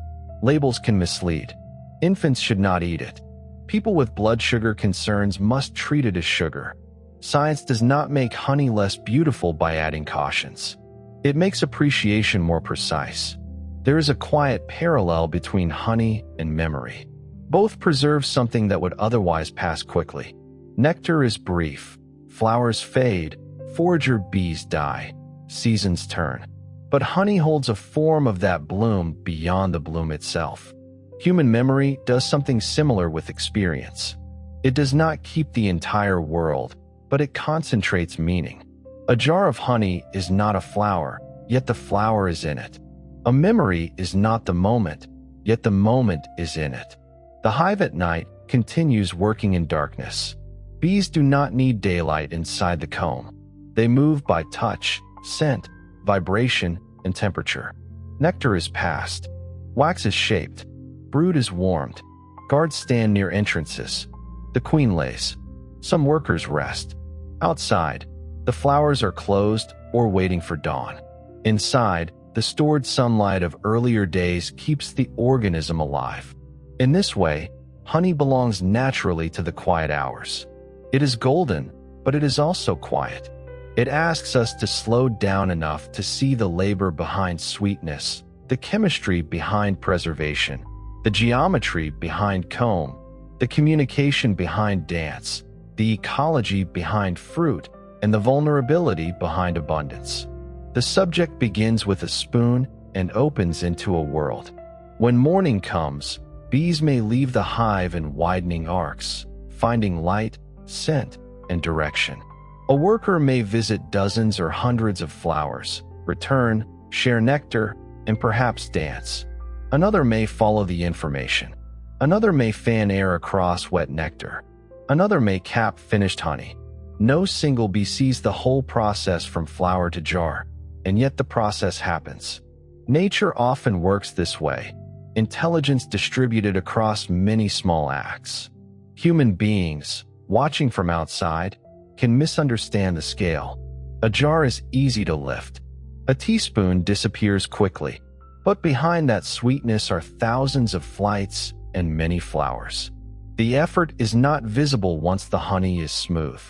Labels can mislead. Infants should not eat it. People with blood sugar concerns must treat it as sugar. Science does not make honey less beautiful by adding cautions. It makes appreciation more precise. There is a quiet parallel between honey and memory. Both preserve something that would otherwise pass quickly. Nectar is brief. Flowers fade. Forager bees die. Seasons turn. But honey holds a form of that bloom beyond the bloom itself. Human memory does something similar with experience. It does not keep the entire world, but it concentrates meaning. A jar of honey is not a flower, yet the flower is in it. A memory is not the moment, yet the moment is in it. The hive at night continues working in darkness. Bees do not need daylight inside the comb. They move by touch, scent, vibration, and temperature. Nectar is passed. Wax is shaped. Brood is warmed. Guards stand near entrances. The queen lays. Some workers rest. Outside, the flowers are closed or waiting for dawn. Inside, the stored sunlight of earlier days keeps the organism alive. In this way, honey belongs naturally to the quiet hours. It is golden, but it is also quiet. It asks us to slow down enough to see the labor behind sweetness, the chemistry behind preservation, the geometry behind comb, the communication behind dance, the ecology behind fruit, and the vulnerability behind abundance. The subject begins with a spoon and opens into a world. When morning comes, bees may leave the hive in widening arcs, finding light, scent, and direction. A worker may visit dozens or hundreds of flowers, return, share nectar, and perhaps dance. Another may follow the information. Another may fan air across wet nectar. Another may cap finished honey. No single bee sees the whole process from flower to jar, and yet the process happens. Nature often works this way, intelligence distributed across many small acts. Human beings, watching from outside, can misunderstand the scale. A jar is easy to lift. A teaspoon disappears quickly, but behind that sweetness are thousands of flights and many flowers. The effort is not visible once the honey is smooth.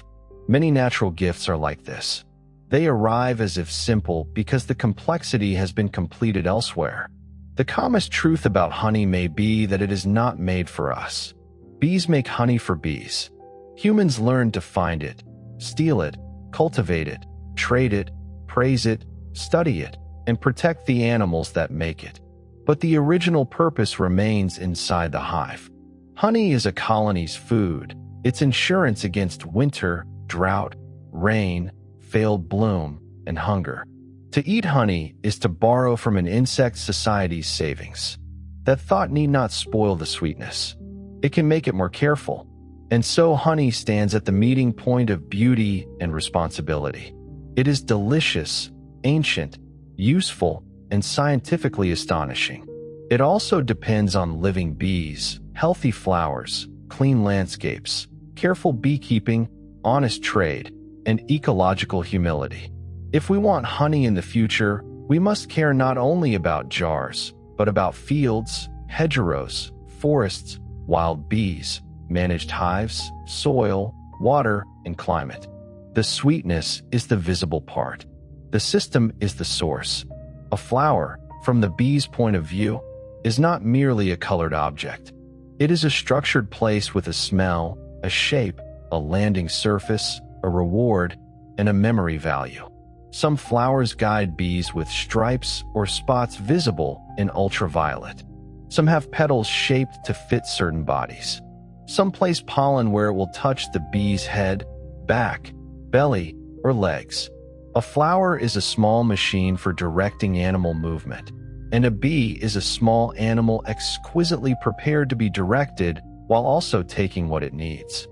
Many natural gifts are like this. They arrive as if simple because the complexity has been completed elsewhere. The calmest truth about honey may be that it is not made for us. Bees make honey for bees. Humans learn to find it, steal it, cultivate it, trade it, praise it, study it, and protect the animals that make it. But the original purpose remains inside the hive. Honey is a colony's food, its insurance against winter, drought, rain, failed bloom, and hunger. To eat honey is to borrow from an insect society's savings. That thought need not spoil the sweetness. It can make it more careful. And so honey stands at the meeting point of beauty and responsibility. It is delicious, ancient, useful, and scientifically astonishing. It also depends on living bees, healthy flowers, clean landscapes, careful beekeeping, honest trade, and ecological humility. If we want honey in the future, we must care not only about jars, but about fields, hedgerows, forests, wild bees, managed hives, soil, water, and climate. The sweetness is the visible part. The system is the source. A flower, from the bee's point of view, is not merely a colored object. It is a structured place with a smell, a shape, a landing surface, a reward, and a memory value. Some flowers guide bees with stripes or spots visible in ultraviolet. Some have petals shaped to fit certain bodies. Some place pollen where it will touch the bee's head, back, belly, or legs. A flower is a small machine for directing animal movement, and a bee is a small animal exquisitely prepared to be directed while also taking what it needs.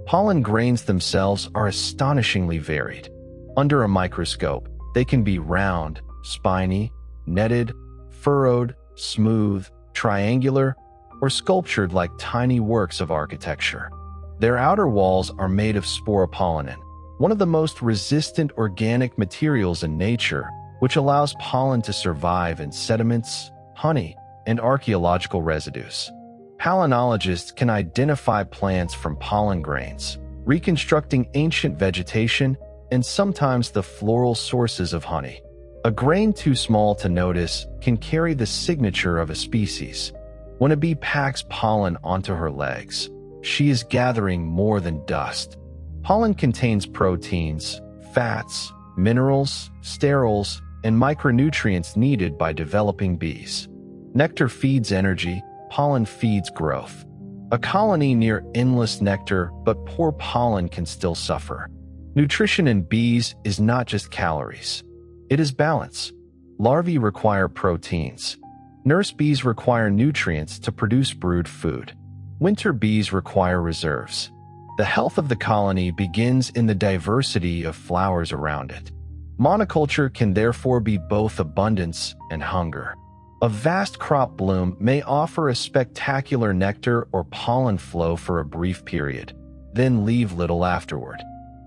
Pollen grains themselves are astonishingly varied. Under a microscope, they can be round, spiny, netted, furrowed, smooth, triangular, or sculptured like tiny works of architecture. Their outer walls are made of sporopollenin, one of the most resistant organic materials in nature, which allows pollen to survive in sediments, honey, and archaeological residues. Palynologists can identify plants from pollen grains, reconstructing ancient vegetation and sometimes the floral sources of honey. A grain too small to notice can carry the signature of a species. When a bee packs pollen onto her legs, she is gathering more than dust. Pollen contains proteins, fats, minerals, sterols, and micronutrients needed by developing bees. Nectar feeds energy, pollen feeds growth. A colony near endless nectar but poor pollen can still suffer. Nutrition in bees is not just calories. It is balance. Larvae require proteins. Nurse bees require nutrients to produce brood food. Winter bees require reserves. The health of the colony begins in the diversity of flowers around it. Monoculture can therefore be both abundance and hunger. A vast crop bloom may offer a spectacular nectar or pollen flow for a brief period, then leave little afterward.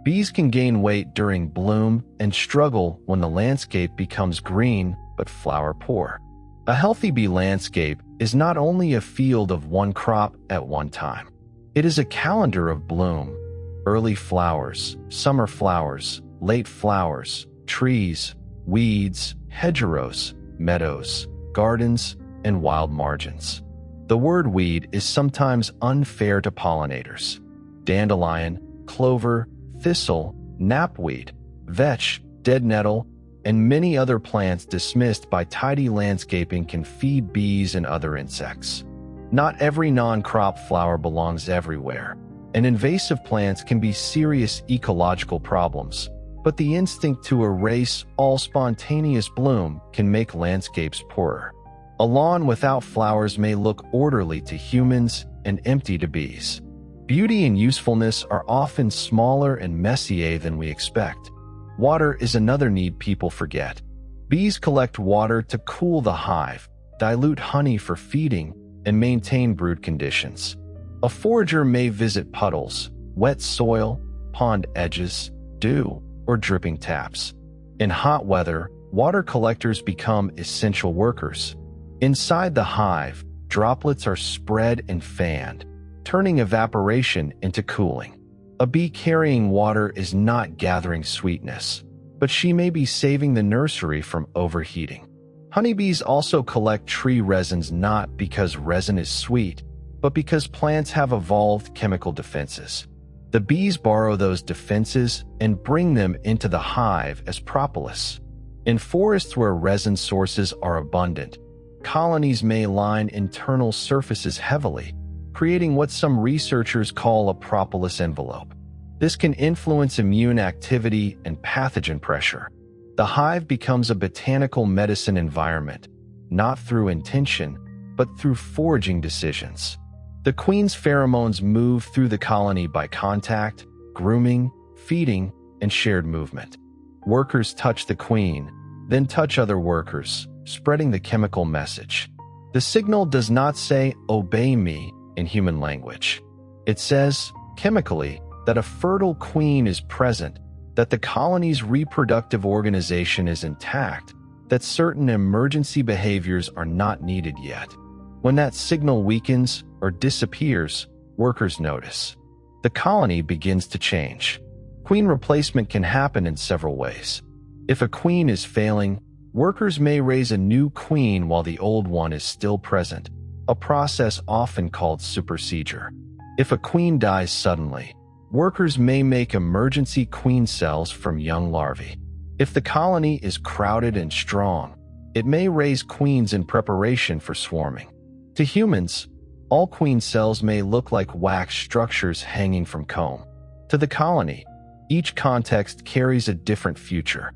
Bees can gain weight during bloom and struggle when the landscape becomes green but flower poor. A healthy bee landscape is not only a field of one crop at one time. It is a calendar of bloom, early flowers, summer flowers, late flowers, trees, weeds, hedgerows, meadows, gardens, and wild margins. The word weed is sometimes unfair to pollinators. Dandelion, clover, thistle, knapweed, vetch, dead nettle, and many other plants dismissed by tidy landscaping can feed bees and other insects. Not every non-crop flower belongs everywhere, and invasive plants can be serious ecological problems, but the instinct to erase all spontaneous bloom can make landscapes poorer. A lawn without flowers may look orderly to humans and empty to bees. Beauty and usefulness are often smaller and messier than we expect. Water is another need people forget. Bees collect water to cool the hive, dilute honey for feeding, and maintain brood conditions. A forager may visit puddles, wet soil, pond edges, dew, or dripping taps. In hot weather, water collectors become essential workers. Inside the hive, droplets are spread and fanned, turning evaporation into cooling. A bee carrying water is not gathering sweetness, but she may be saving the nursery from overheating. Honeybees also collect tree resins not because resin is sweet, but because plants have evolved chemical defenses. The bees borrow those defenses and bring them into the hive as propolis. In forests where resin sources are abundant, colonies may line internal surfaces heavily, creating what some researchers call a propolis envelope. This can influence immune activity and pathogen pressure. The hive becomes a botanical medicine environment, not through intention, but through foraging decisions. The queen's pheromones move through the colony by contact, grooming, feeding, and shared movement. Workers touch the queen, then touch other workers, spreading the chemical message. The signal does not say, "Obey me," in human language. It says, chemically, that a fertile queen is present, that the colony's reproductive organization is intact, that certain emergency behaviors are not needed yet. When that signal weakens or disappears, workers notice. The colony begins to change. Queen replacement can happen in several ways. If a queen is failing, workers may raise a new queen while the old one is still present, a process often called supersedure. If a queen dies suddenly, workers may make emergency queen cells from young larvae. If the colony is crowded and strong, it may raise queens in preparation for swarming. To humans, all queen cells may look like wax structures hanging from comb. To the colony, each context carries a different future.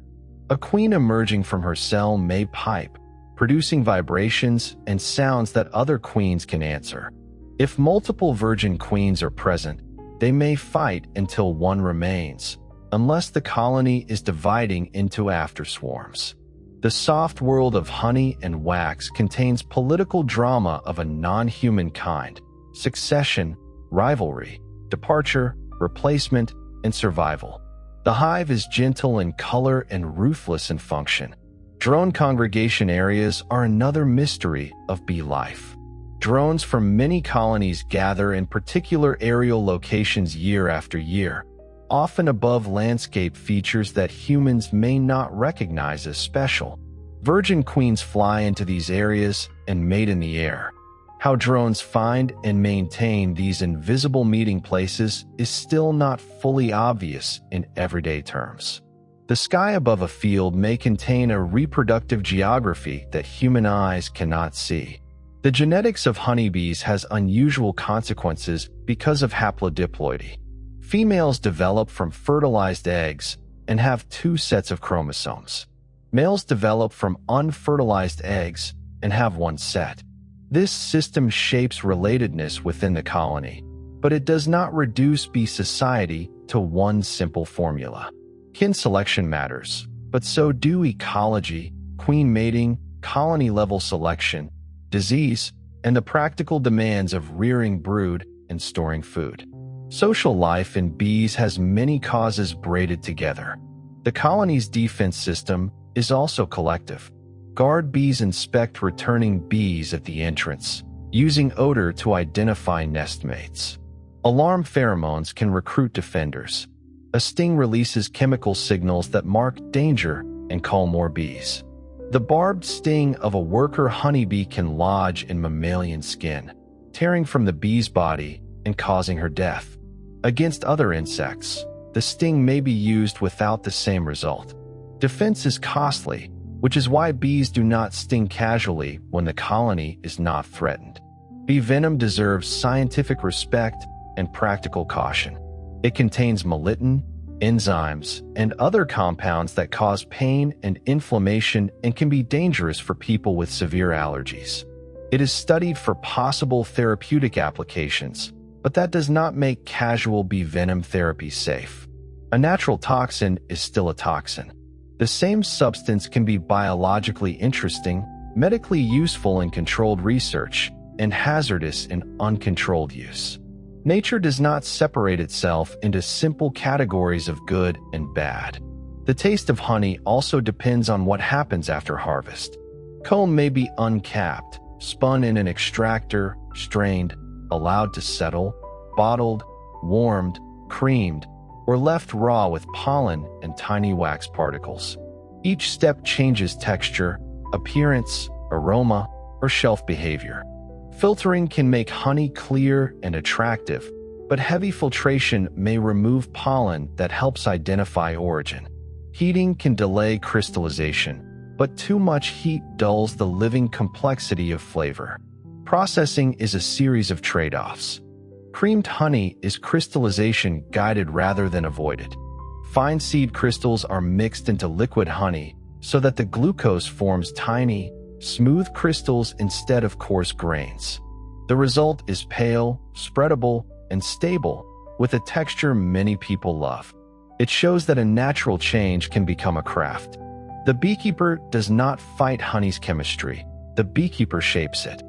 A queen emerging from her cell may pipe, producing vibrations and sounds that other queens can answer. If multiple virgin queens are present, they may fight until one remains, unless the colony is dividing into afterswarms. The soft world of honey and wax contains political drama of a non-human kind: succession, rivalry, departure, replacement, and survival. The hive is gentle in color and ruthless in function. Drone congregation areas are another mystery of bee life. Drones from many colonies gather in particular aerial locations year after year, often above landscape features that humans may not recognize as special. Virgin queens fly into these areas and mate in the air. How drones find and maintain these invisible meeting places is still not fully obvious in everyday terms. The sky above a field may contain a reproductive geography that human eyes cannot see. The genetics of honeybees has unusual consequences because of haplodiploidy. Females develop from fertilized eggs and have 2 sets of chromosomes. Males develop from unfertilized eggs and have 1 set. This system shapes relatedness within the colony, but it does not reduce bee society to one simple formula. Kin selection matters, but so do ecology, queen mating, colony-level selection, disease, and the practical demands of rearing brood and storing food. Social life in bees has many causes braided together. The colony's defense system is also collective. Guard bees inspect returning bees at the entrance, using odor to identify nestmates. Alarm pheromones can recruit defenders. A sting releases chemical signals that mark danger and call more bees. The barbed sting of a worker honeybee can lodge in mammalian skin, tearing from the bee's body and causing her death. Against other insects, the sting may be used without the same result. Defense is costly, which is why bees do not sting casually when the colony is not threatened. Bee venom deserves scientific respect and practical caution. It contains melittin, enzymes, and other compounds that cause pain and inflammation and can be dangerous for people with severe allergies. It is studied for possible therapeutic applications, but that does not make casual bee venom therapy safe. A natural toxin is still a toxin. The same substance can be biologically interesting, medically useful in controlled research, and hazardous in uncontrolled use. Nature does not separate itself into simple categories of good and bad. The taste of honey also depends on what happens after harvest. Comb may be uncapped, spun in an extractor, strained, allowed to settle, bottled, warmed, creamed, or left raw with pollen and tiny wax particles. Each step changes texture, appearance, aroma, or shelf behavior. Filtering can make honey clear and attractive, but heavy filtration may remove pollen that helps identify origin. Heating can delay crystallization, but too much heat dulls the living complexity of flavor. Processing is a series of trade-offs. Creamed honey is crystallization guided rather than avoided. Fine seed crystals are mixed into liquid honey so that the glucose forms tiny, smooth crystals instead of coarse grains. The result is pale, spreadable, and stable, with a texture many people love. It shows that a natural change can become a craft. The beekeeper does not fight honey's chemistry. The beekeeper shapes it.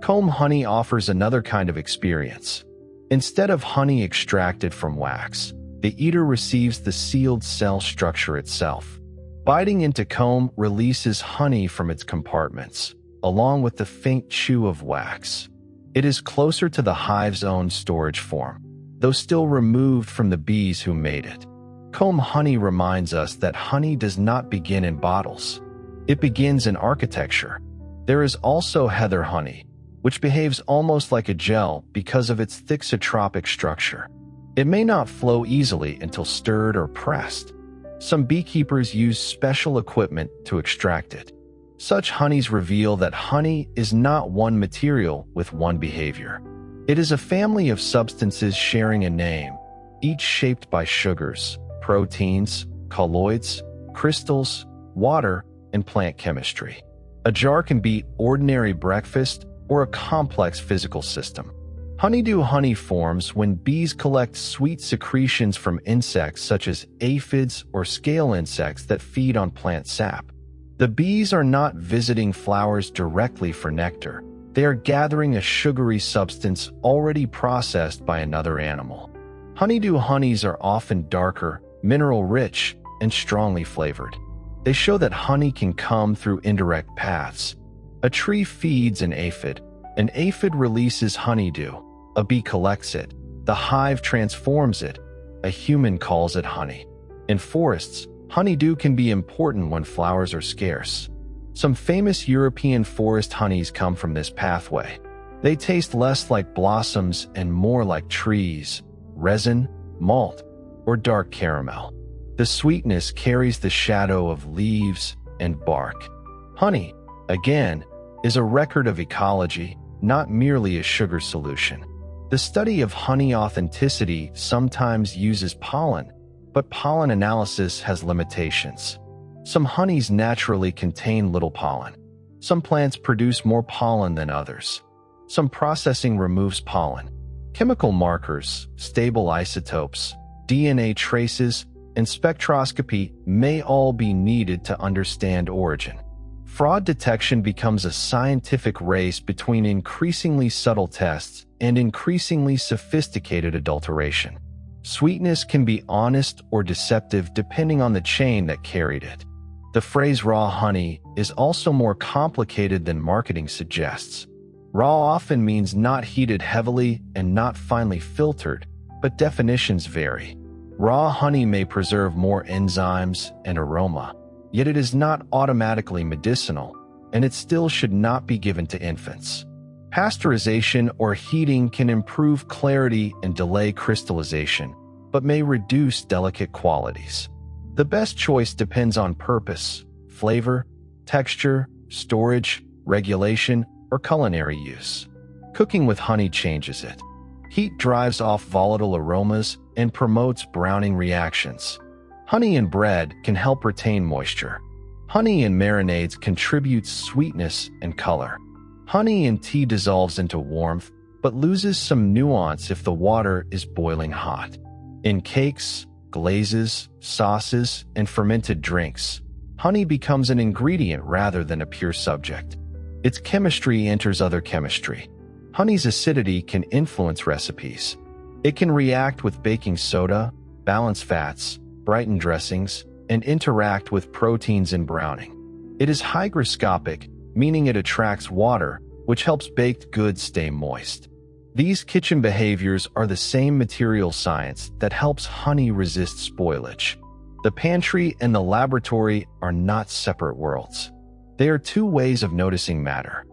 Comb honey offers another kind of experience. Instead of honey extracted from wax, the eater receives the sealed cell structure itself. Biting into comb releases honey from its compartments, along with the faint chew of wax. It is closer to the hive's own storage form, though still removed from the bees who made it. Comb honey reminds us that honey does not begin in bottles. It begins in architecture. There is also heather honey, which behaves almost like a gel because of its thixotropic structure. It may not flow easily until stirred or pressed. Some beekeepers use special equipment to extract it. Such honeys reveal that honey is not one material with one behavior. It is a family of substances sharing a name, each shaped by sugars, proteins, colloids, crystals, water, and plant chemistry. A jar can be ordinary breakfast or a complex physical system. Honeydew honey forms when bees collect sweet secretions from insects such as aphids or scale insects that feed on plant sap. The bees are not visiting flowers directly for nectar. They are gathering a sugary substance already processed by another animal. Honeydew honeys are often darker, mineral-rich, and strongly flavored. They show that honey can come through indirect paths. A tree feeds an aphid. An aphid releases honeydew. A bee collects it. The hive transforms it. A human calls it honey. In forests, honeydew can be important when flowers are scarce. Some famous European forest honeys come from this pathway. They taste less like blossoms and more like trees, resin, malt, or dark caramel. The sweetness carries the shadow of leaves and bark. Honey, again, is a record of ecology, not merely a sugar solution. The study of honey authenticity sometimes uses pollen, but pollen analysis has limitations. Some honeys naturally contain little pollen. Some plants produce more pollen than others. Some processing removes pollen. Chemical markers, stable isotopes, DNA traces, and spectroscopy may all be needed to understand origin. Fraud detection becomes a scientific race between increasingly subtle tests and increasingly sophisticated adulteration. Sweetness can be honest or deceptive depending on the chain that carried it. The phrase raw honey is also more complicated than marketing suggests. Raw often means not heated heavily and not finely filtered, but definitions vary. Raw honey may preserve more enzymes and aroma, yet it is not automatically medicinal, and it still should not be given to infants. Pasteurization or heating can improve clarity and delay crystallization, but may reduce delicate qualities. The best choice depends on purpose, flavor, texture, storage, regulation, or culinary use. Cooking with honey changes it. Heat drives off volatile aromas and promotes browning reactions. Honey in bread can help retain moisture. Honey in marinades contributes sweetness and color. Honey in tea dissolves into warmth, but loses some nuance if the water is boiling hot. In cakes, glazes, sauces, and fermented drinks, honey becomes an ingredient rather than a pure subject. Its chemistry enters other chemistry. Honey's acidity can influence recipes. It can react with baking soda, balance fats, brighten dressings, and interact with proteins in browning. It is hygroscopic, meaning it attracts water, which helps baked goods stay moist. These kitchen behaviors are the same material science that helps honey resist spoilage. The pantry and the laboratory are not separate worlds. They are two ways of noticing matter.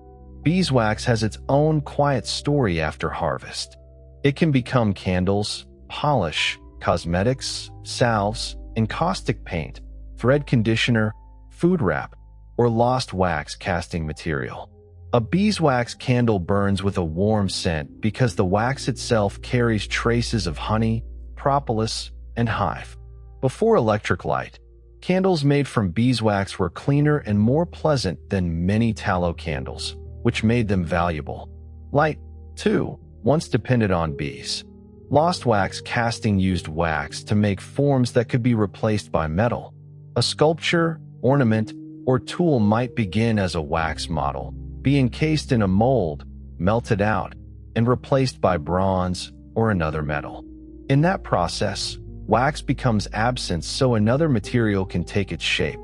Beeswax has its own quiet story after harvest. It can become candles, polish, cosmetics, salves, encaustic paint, thread conditioner, food wrap, or lost wax casting material. A beeswax candle burns with a warm scent because the wax itself carries traces of honey, propolis, and hive. Before electric light, candles made from beeswax were cleaner and more pleasant than many tallow candles, which made them valuable. Light, too, once depended on bees. Lost wax casting used wax to make forms that could be replaced by metal. A sculpture, ornament, or tool might begin as a wax model, be encased in a mold, melted out, and replaced by bronze, or another metal. In that process, wax becomes absent so another material can take its shape.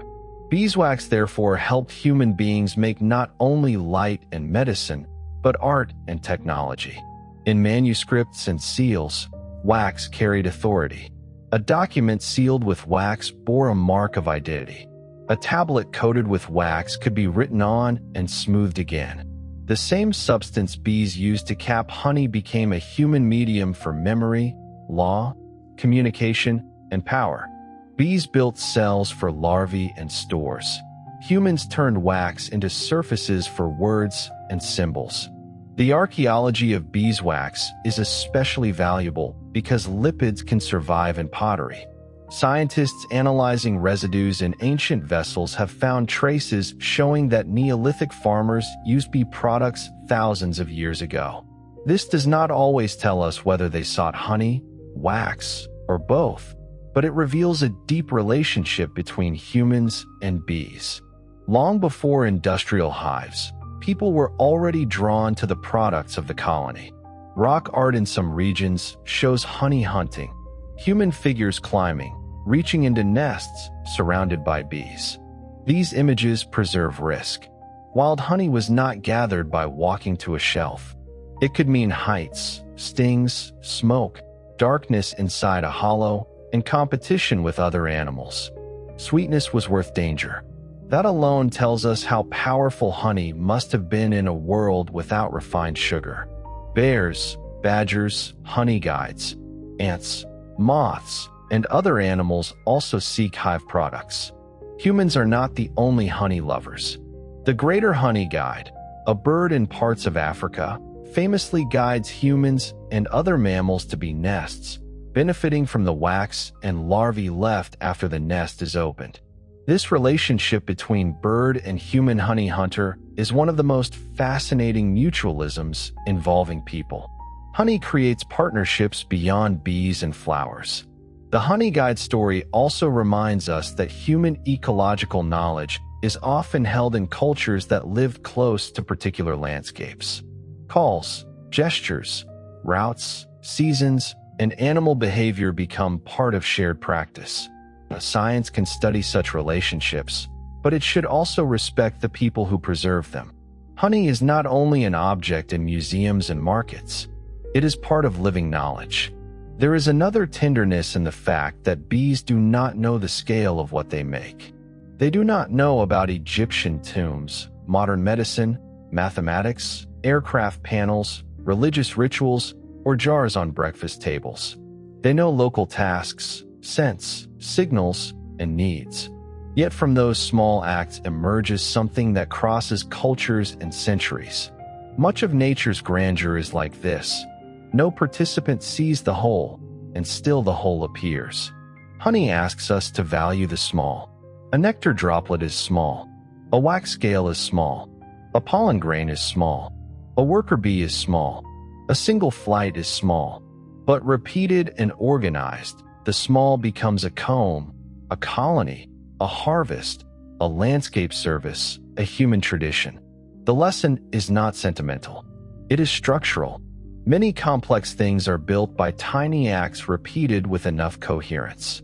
Beeswax therefore helped human beings make not only light and medicine, but art and technology. In manuscripts and seals, wax carried authority. A document sealed with wax bore a mark of identity. A tablet coated with wax could be written on and smoothed again. The same substance bees used to cap honey became a human medium for memory, law, communication, and power. Bees built cells for larvae and stores. Humans turned wax into surfaces for words and symbols. The archaeology of beeswax is especially valuable because lipids can survive in pottery. Scientists analyzing residues in ancient vessels have found traces showing that Neolithic farmers used bee products thousands of years ago. This does not always tell us whether they sought honey, wax, or both, but it reveals a deep relationship between humans and bees. Long before industrial hives, people were already drawn to the products of the colony. Rock art in some regions shows honey hunting, human figures climbing, reaching into nests surrounded by bees. These images preserve risk. Wild honey was not gathered by walking to a shelf. It could mean heights, stings, smoke, darkness inside a hollow, and competition with other animals. Sweetness was worth danger. That alone tells us how powerful honey must have been in a world without refined sugar. Bears, badgers, honey guides, ants, moths, and other animals also seek hive products. Humans are not the only honey lovers. The Greater Honey Guide, a bird in parts of Africa, famously guides humans and other mammals to bee nests, benefiting from the wax and larvae left after the nest is opened. This relationship between bird and human honey hunter is one of the most fascinating mutualisms involving people. Honey creates partnerships beyond bees and flowers. The Honey Guide story also reminds us that human ecological knowledge is often held in cultures that live close to particular landscapes. Calls, gestures, routes, seasons, and animal behavior become part of shared practice. Science can study such relationships, but it should also respect the people who preserve them. Honey is not only an object in museums and markets, it is part of living knowledge. There is another tenderness in the fact that bees do not know the scale of what they make. They do not know about Egyptian tombs, modern medicine, mathematics, aircraft panels, religious rituals, or jars on breakfast tables. They know local tasks, scents, signals, and needs. Yet from those small acts emerges something that crosses cultures and centuries. Much of nature's grandeur is like this. No participant sees the whole, and still the whole appears. Honey asks us to value the small. A nectar droplet is small. A wax scale is small. A pollen grain is small. A worker bee is small. A single flight is small. But repeated and organized, the small becomes a comb, a colony, a harvest, a landscape service, a human tradition. The lesson is not sentimental. It is structural. Many complex things are built by tiny acts repeated with enough coherence.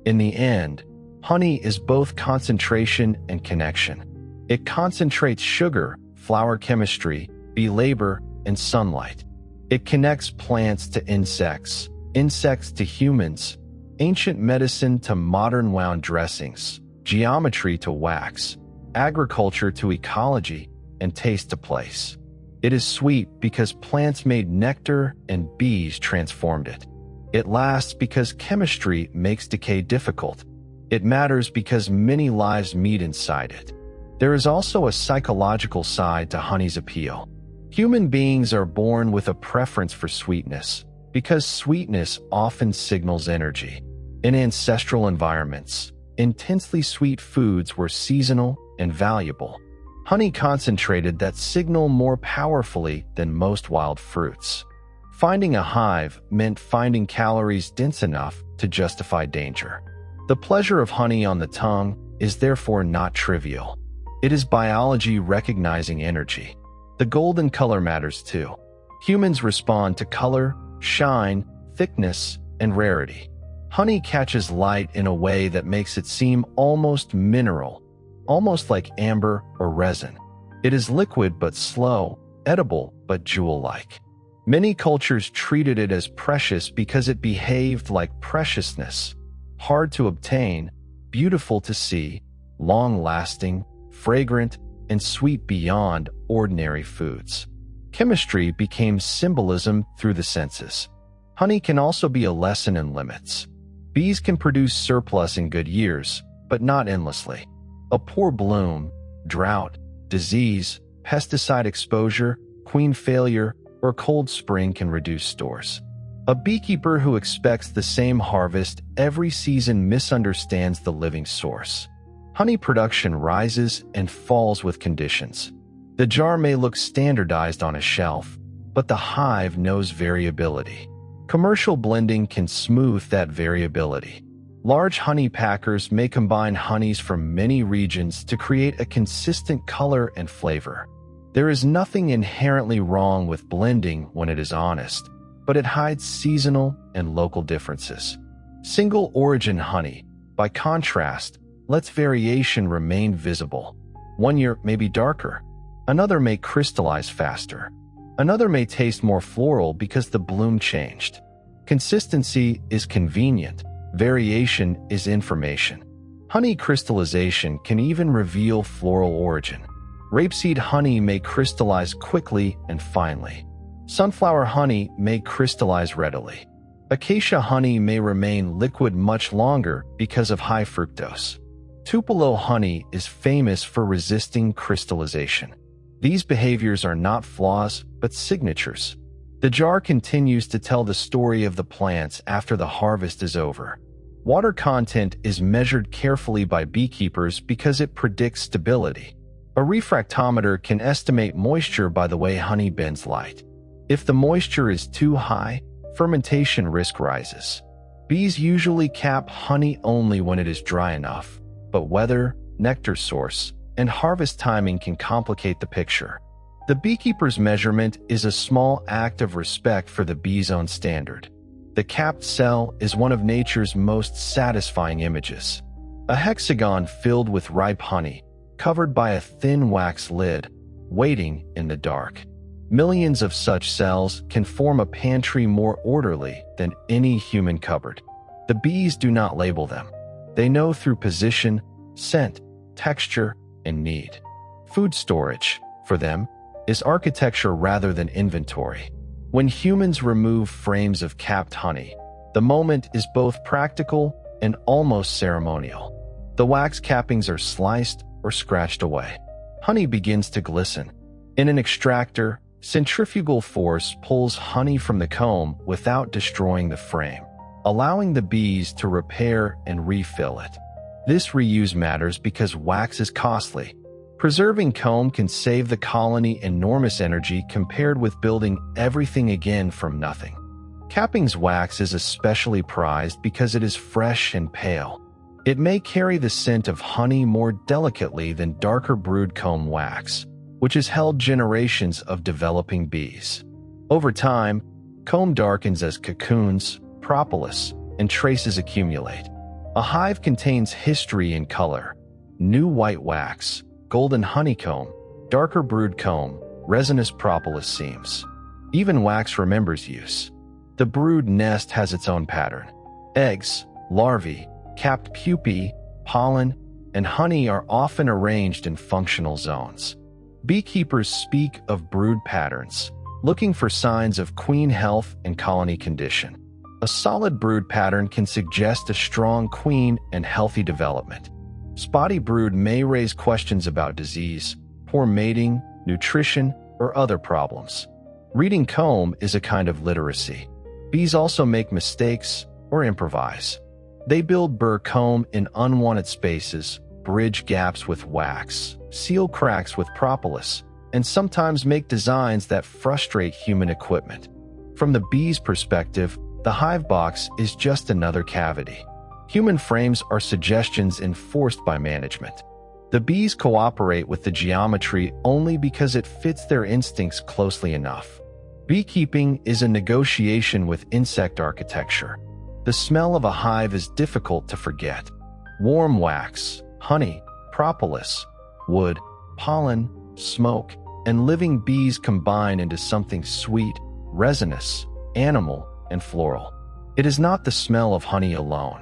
In the end, honey is both concentration and connection. It concentrates sugar, flower chemistry, bee labor, and sunlight. It connects plants to insects, insects to humans, ancient medicine to modern wound dressings, geometry to wax, agriculture to ecology, and taste to place. It is sweet because plants made nectar and bees transformed it. It lasts because chemistry makes decay difficult. It matters because many lives meet inside it. There is also a psychological side to honey's appeal. Human beings are born with a preference for sweetness because sweetness often signals energy. In ancestral environments, intensely sweet foods were seasonal and valuable. Honey concentrated that signal more powerfully than most wild fruits. Finding a hive meant finding calories dense enough to justify danger. The pleasure of honey on the tongue is therefore not trivial. It is biology recognizing energy. The golden color matters too. Humans respond to color, shine, thickness, and rarity. Honey catches light in a way that makes it seem almost mineral, almost like amber or resin. It is liquid but slow, edible but jewel-like. Many cultures treated it as precious because it behaved like preciousness, hard to obtain, beautiful to see, long-lasting, fragrant, and sweet beyond ordinary foods. Chemistry became symbolism through the senses. Honey can also be a lesson in limits. Bees can produce surplus in good years, but not endlessly. A poor bloom, drought, disease, pesticide exposure, queen failure, or cold spring can reduce stores. A beekeeper who expects the same harvest every season misunderstands the living source. Honey production rises and falls with conditions. The jar may look standardized on a shelf, but the hive knows variability. Commercial blending can smooth that variability. Large honey packers may combine honeys from many regions to create a consistent color and flavor. There is nothing inherently wrong with blending when it is honest, but it hides seasonal and local differences. Single origin honey, by contrast, lets variation remain visible. One year may be darker. Another may crystallize faster. Another may taste more floral because the bloom changed. Consistency is convenient. Variation is information. Honey crystallization can even reveal floral origin. Rapeseed honey may crystallize quickly and finely. Sunflower honey may crystallize readily. Acacia honey may remain liquid much longer because of high fructose. Tupelo honey is famous for resisting crystallization. These behaviors are not flaws, but signatures. The jar continues to tell the story of the plants after the harvest is over. Water content is measured carefully by beekeepers because it predicts stability. A refractometer can estimate moisture by the way honey bends light. If the moisture is too high, fermentation risk rises. Bees usually cap honey only when it is dry enough, but weather, nectar source, and harvest timing can complicate the picture. The beekeeper's measurement is a small act of respect for the bee's own standard. The capped cell is one of nature's most satisfying images. A hexagon filled with ripe honey, covered by a thin wax lid, waiting in the dark. Millions of such cells can form a pantry more orderly than any human cupboard. The bees do not label them. They know through position, scent, texture, and need. Food storage, for them, is architecture rather than inventory. When humans remove frames of capped honey, the moment is both practical and almost ceremonial. The wax cappings are sliced or scratched away. Honey begins to glisten. In an extractor, centrifugal force pulls honey from the comb without destroying the frame, allowing the bees to repair and refill it. This reuse matters because wax is costly. Preserving comb can save the colony enormous energy compared with building everything again from nothing. Capping's wax is especially prized because it is fresh and pale. It may carry the scent of honey more delicately than darker brood comb wax, which has held generations of developing bees. Over time, comb darkens as cocoons, propolis, and traces accumulate. A hive contains history in color: new white wax, golden honeycomb, darker brood comb, resinous propolis seams. Even wax remembers use. The brood nest has its own pattern. Eggs, larvae, capped pupae, pollen, and honey are often arranged in functional zones. Beekeepers speak of brood patterns, looking for signs of queen health and colony condition. A solid brood pattern can suggest a strong queen and healthy development. Spotty brood may raise questions about disease, poor mating, nutrition, or other problems. Reading comb is a kind of literacy. Bees also make mistakes or improvise. They build burr comb in unwanted spaces, bridge gaps with wax, seal cracks with propolis, and sometimes make designs that frustrate human equipment. From the bee's perspective, the hive box is just another cavity. Human frames are suggestions enforced by management. The bees cooperate with the geometry only because it fits their instincts closely enough. Beekeeping is a negotiation with insect architecture. The smell of a hive is difficult to forget. Warm wax, honey, propolis, wood, pollen, smoke, and living bees combine into something sweet, resinous, animal, and floral. It is not the smell of honey alone.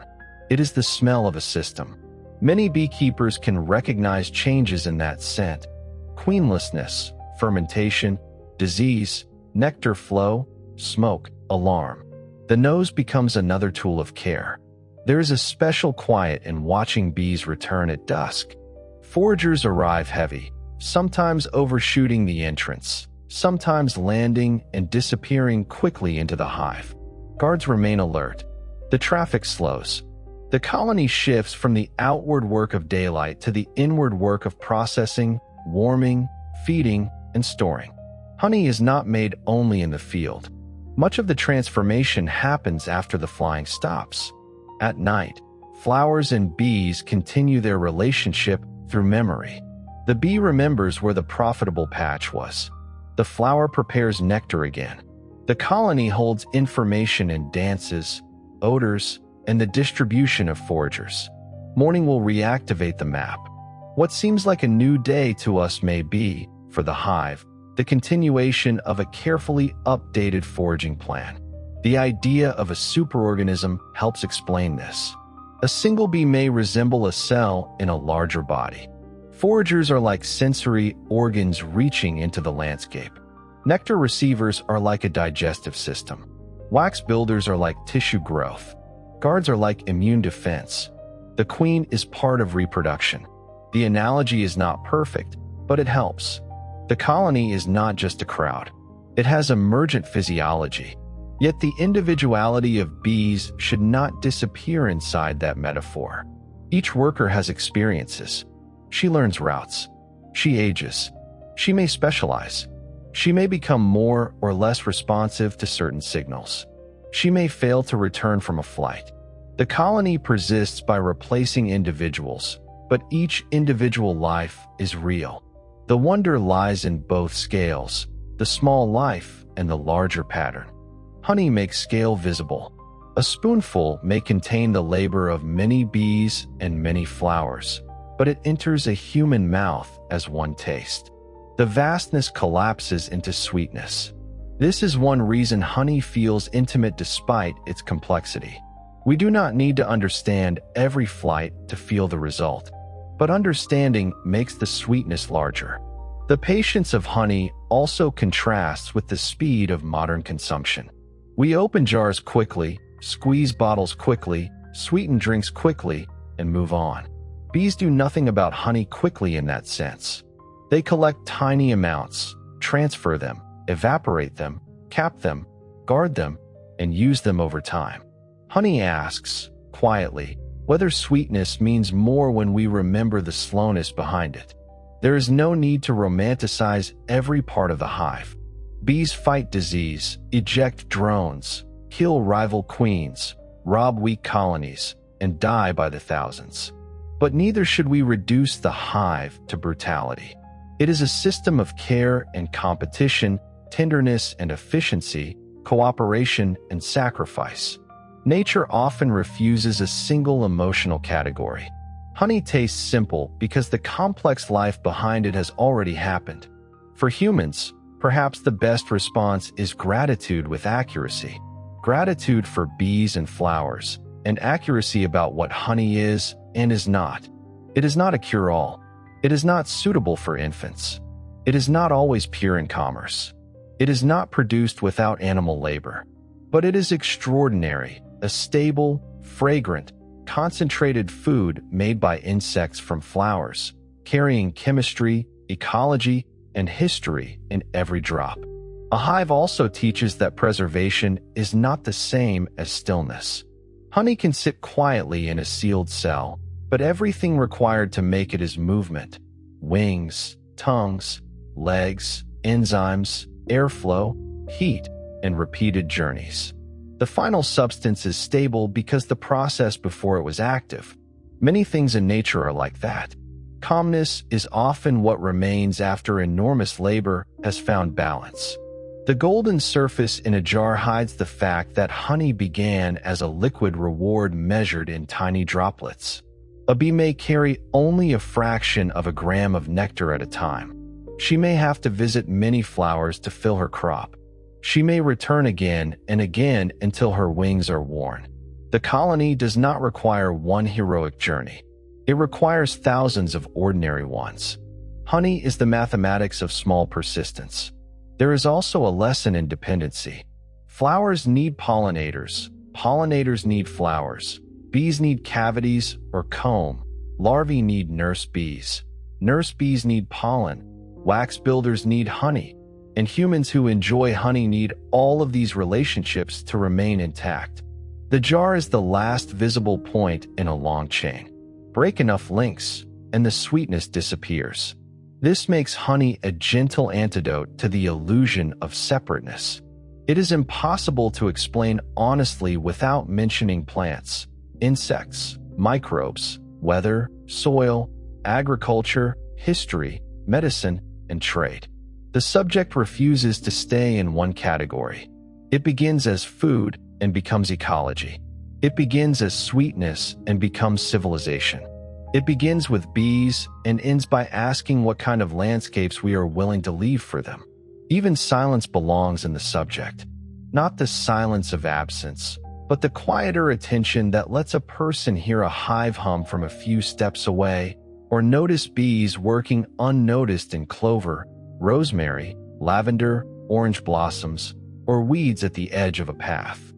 It is the smell of a system. Many beekeepers can recognize changes in that scent: queenlessness, fermentation, disease, nectar flow, smoke, alarm. The nose becomes another tool of care. There is a special quiet in watching bees return at dusk. Foragers arrive heavy, sometimes overshooting the entrance, sometimes landing and disappearing quickly into the hive. Guards remain alert. The traffic slows. The colony shifts from the outward work of daylight to the inward work of processing, warming, feeding, and storing. Honey is not made only in the field. Much of the transformation happens after the flying stops. At night, flowers and bees continue their relationship through memory. The bee remembers where the profitable patch was. The flower prepares nectar again. The colony holds information in dances, odors, and the distribution of foragers. Morning will reactivate the map. What seems like a new day to us may be, for the hive, the continuation of a carefully updated foraging plan. The idea of a superorganism helps explain this. A single bee may resemble a cell in a larger body. Foragers are like sensory organs reaching into the landscape. Nectar receivers are like a digestive system. Wax builders are like tissue growth. Guards are like immune defense. The queen is part of reproduction. The analogy is not perfect, but it helps. The colony is not just a crowd. It has emergent physiology. Yet the individuality of bees should not disappear inside that metaphor. Each worker has experiences. She learns routes. She ages. She may specialize. She may become more or less responsive to certain signals. She may fail to return from a flight. The colony persists by replacing individuals, but each individual life is real. The wonder lies in both scales, the small life and the larger pattern. Honey makes scale visible. A spoonful may contain the labor of many bees and many flowers, but it enters a human mouth as one taste. The vastness collapses into sweetness. This is one reason honey feels intimate despite its complexity. We do not need to understand every flight to feel the result, but understanding makes the sweetness larger. The patience of honey also contrasts with the speed of modern consumption. We open jars quickly, squeeze bottles quickly, sweeten drinks quickly, and move on. Bees do nothing about honey quickly in that sense. They collect tiny amounts, transfer them, evaporate them, cap them, guard them, and use them over time. Honey asks, quietly, whether sweetness means more when we remember the slowness behind it. There is no need to romanticize every part of the hive. Bees fight disease, eject drones, kill rival queens, rob weak colonies, and die by the thousands. But neither should we reduce the hive to brutality. It is a system of care and competition, tenderness and efficiency, cooperation and sacrifice. Nature often refuses a single emotional category. Honey tastes simple because the complex life behind it has already happened. For humans, perhaps the best response is gratitude with accuracy. Gratitude for bees and flowers, and accuracy about what honey is and is not. It is not a cure-all. It is not suitable for infants. It is not always pure in commerce. It is not produced without animal labor. But it is extraordinary, a stable, fragrant, concentrated food made by insects from flowers, carrying chemistry, ecology, and history in every drop. A hive also teaches that preservation is not the same as stillness. Honey can sit quietly in a sealed cell, but everything required to make it is movement: wings, tongues, legs, enzymes, airflow, heat, and repeated journeys. The final substance is stable because the process before it was active. Many things in nature are like that. Calmness is often what remains after enormous labor has found balance. The golden surface in a jar hides the fact that honey began as a liquid reward measured in tiny droplets. A bee may carry only a fraction of a gram of nectar at a time. She may have to visit many flowers to fill her crop. She may return again and again until her wings are worn. The colony does not require one heroic journey. It requires thousands of ordinary ones. Honey is the mathematics of small persistence. There is also a lesson in dependency. Flowers need pollinators. Pollinators need flowers. Bees need cavities or comb. Larvae need nurse bees. Nurse bees need pollen. Wax builders need honey. And humans who enjoy honey need all of these relationships to remain intact. The jar is the last visible point in a long chain. Break enough links, and the sweetness disappears. This makes honey a gentle antidote to the illusion of separateness. It is impossible to explain honestly without mentioning plants, insects, microbes, weather, soil, agriculture, history, medicine, and trade. The subject refuses to stay in one category. It begins as food and becomes ecology. It begins as sweetness and becomes civilization. It begins with bees and ends by asking what kind of landscapes we are willing to leave for them. Even silence belongs in the subject. Not the silence of absence, but the quieter attention that lets a person hear a hive hum from a few steps away, or notice bees working unnoticed in clover, rosemary, lavender, orange blossoms, or weeds at the edge of a path.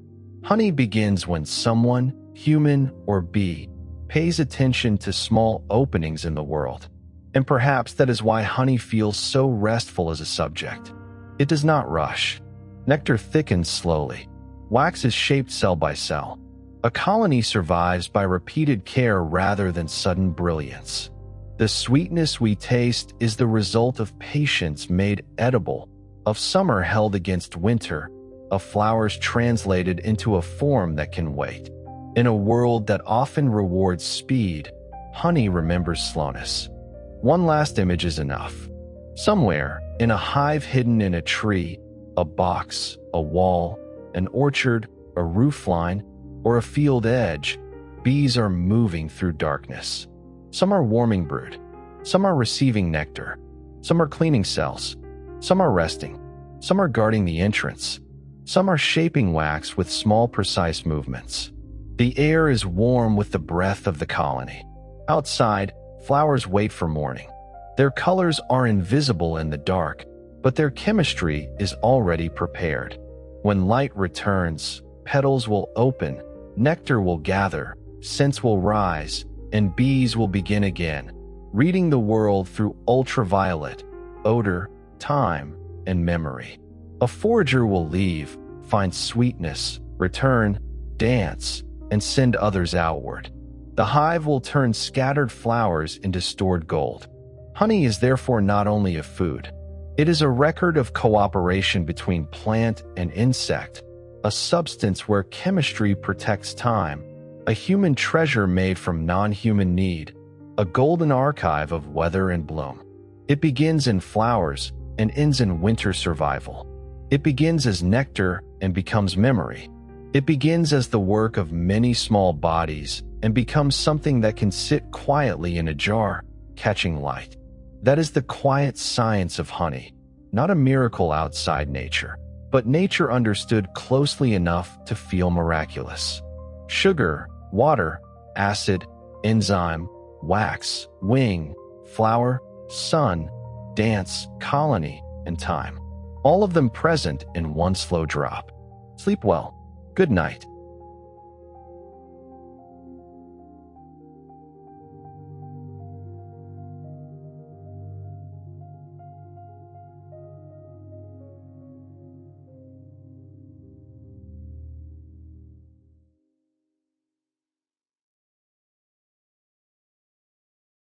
Honey begins when someone, human or bee, pays attention to small openings in the world. And perhaps that is why honey feels so restful as a subject. It does not rush. Nectar thickens slowly. Wax is shaped cell by cell. A colony survives by repeated care rather than sudden brilliance. The sweetness we taste is the result of patience made edible, of summer held against winter, of flowers translated into a form that can wait. In a world that often rewards speed, honey remembers slowness. One last image is enough. Somewhere, in a hive hidden in a tree, a box, a wall, an orchard, a roofline, or a field edge, bees are moving through darkness. Some are warming brood. Some are receiving nectar. Some are cleaning cells. Some are resting. Some are guarding the entrance. Some are shaping wax with small, precise movements. The air is warm with the breath of the colony. Outside, flowers wait for morning. Their colors are invisible in the dark, but their chemistry is already prepared. When light returns, petals will open, nectar will gather, scents will rise, and bees will begin again, reading the world through ultraviolet, odor, time, and memory. A forager will leave, find sweetness, return, dance, and send others outward. The hive will turn scattered flowers into stored gold. Honey is therefore not only a food. It is a record of cooperation between plant and insect, a substance where chemistry protects time, a human treasure made from non-human need, a golden archive of weather and bloom. It begins in flowers and ends in winter survival. It begins as nectar and becomes memory. It begins as the work of many small bodies and becomes something that can sit quietly in a jar, catching light. That is the quiet science of honey, not a miracle outside nature, but nature understood closely enough to feel miraculous. Sugar, water, acid, enzyme, wax, wing, flower, sun, dance, colony, and time. All of them present in one slow drop. Sleep well. Good night.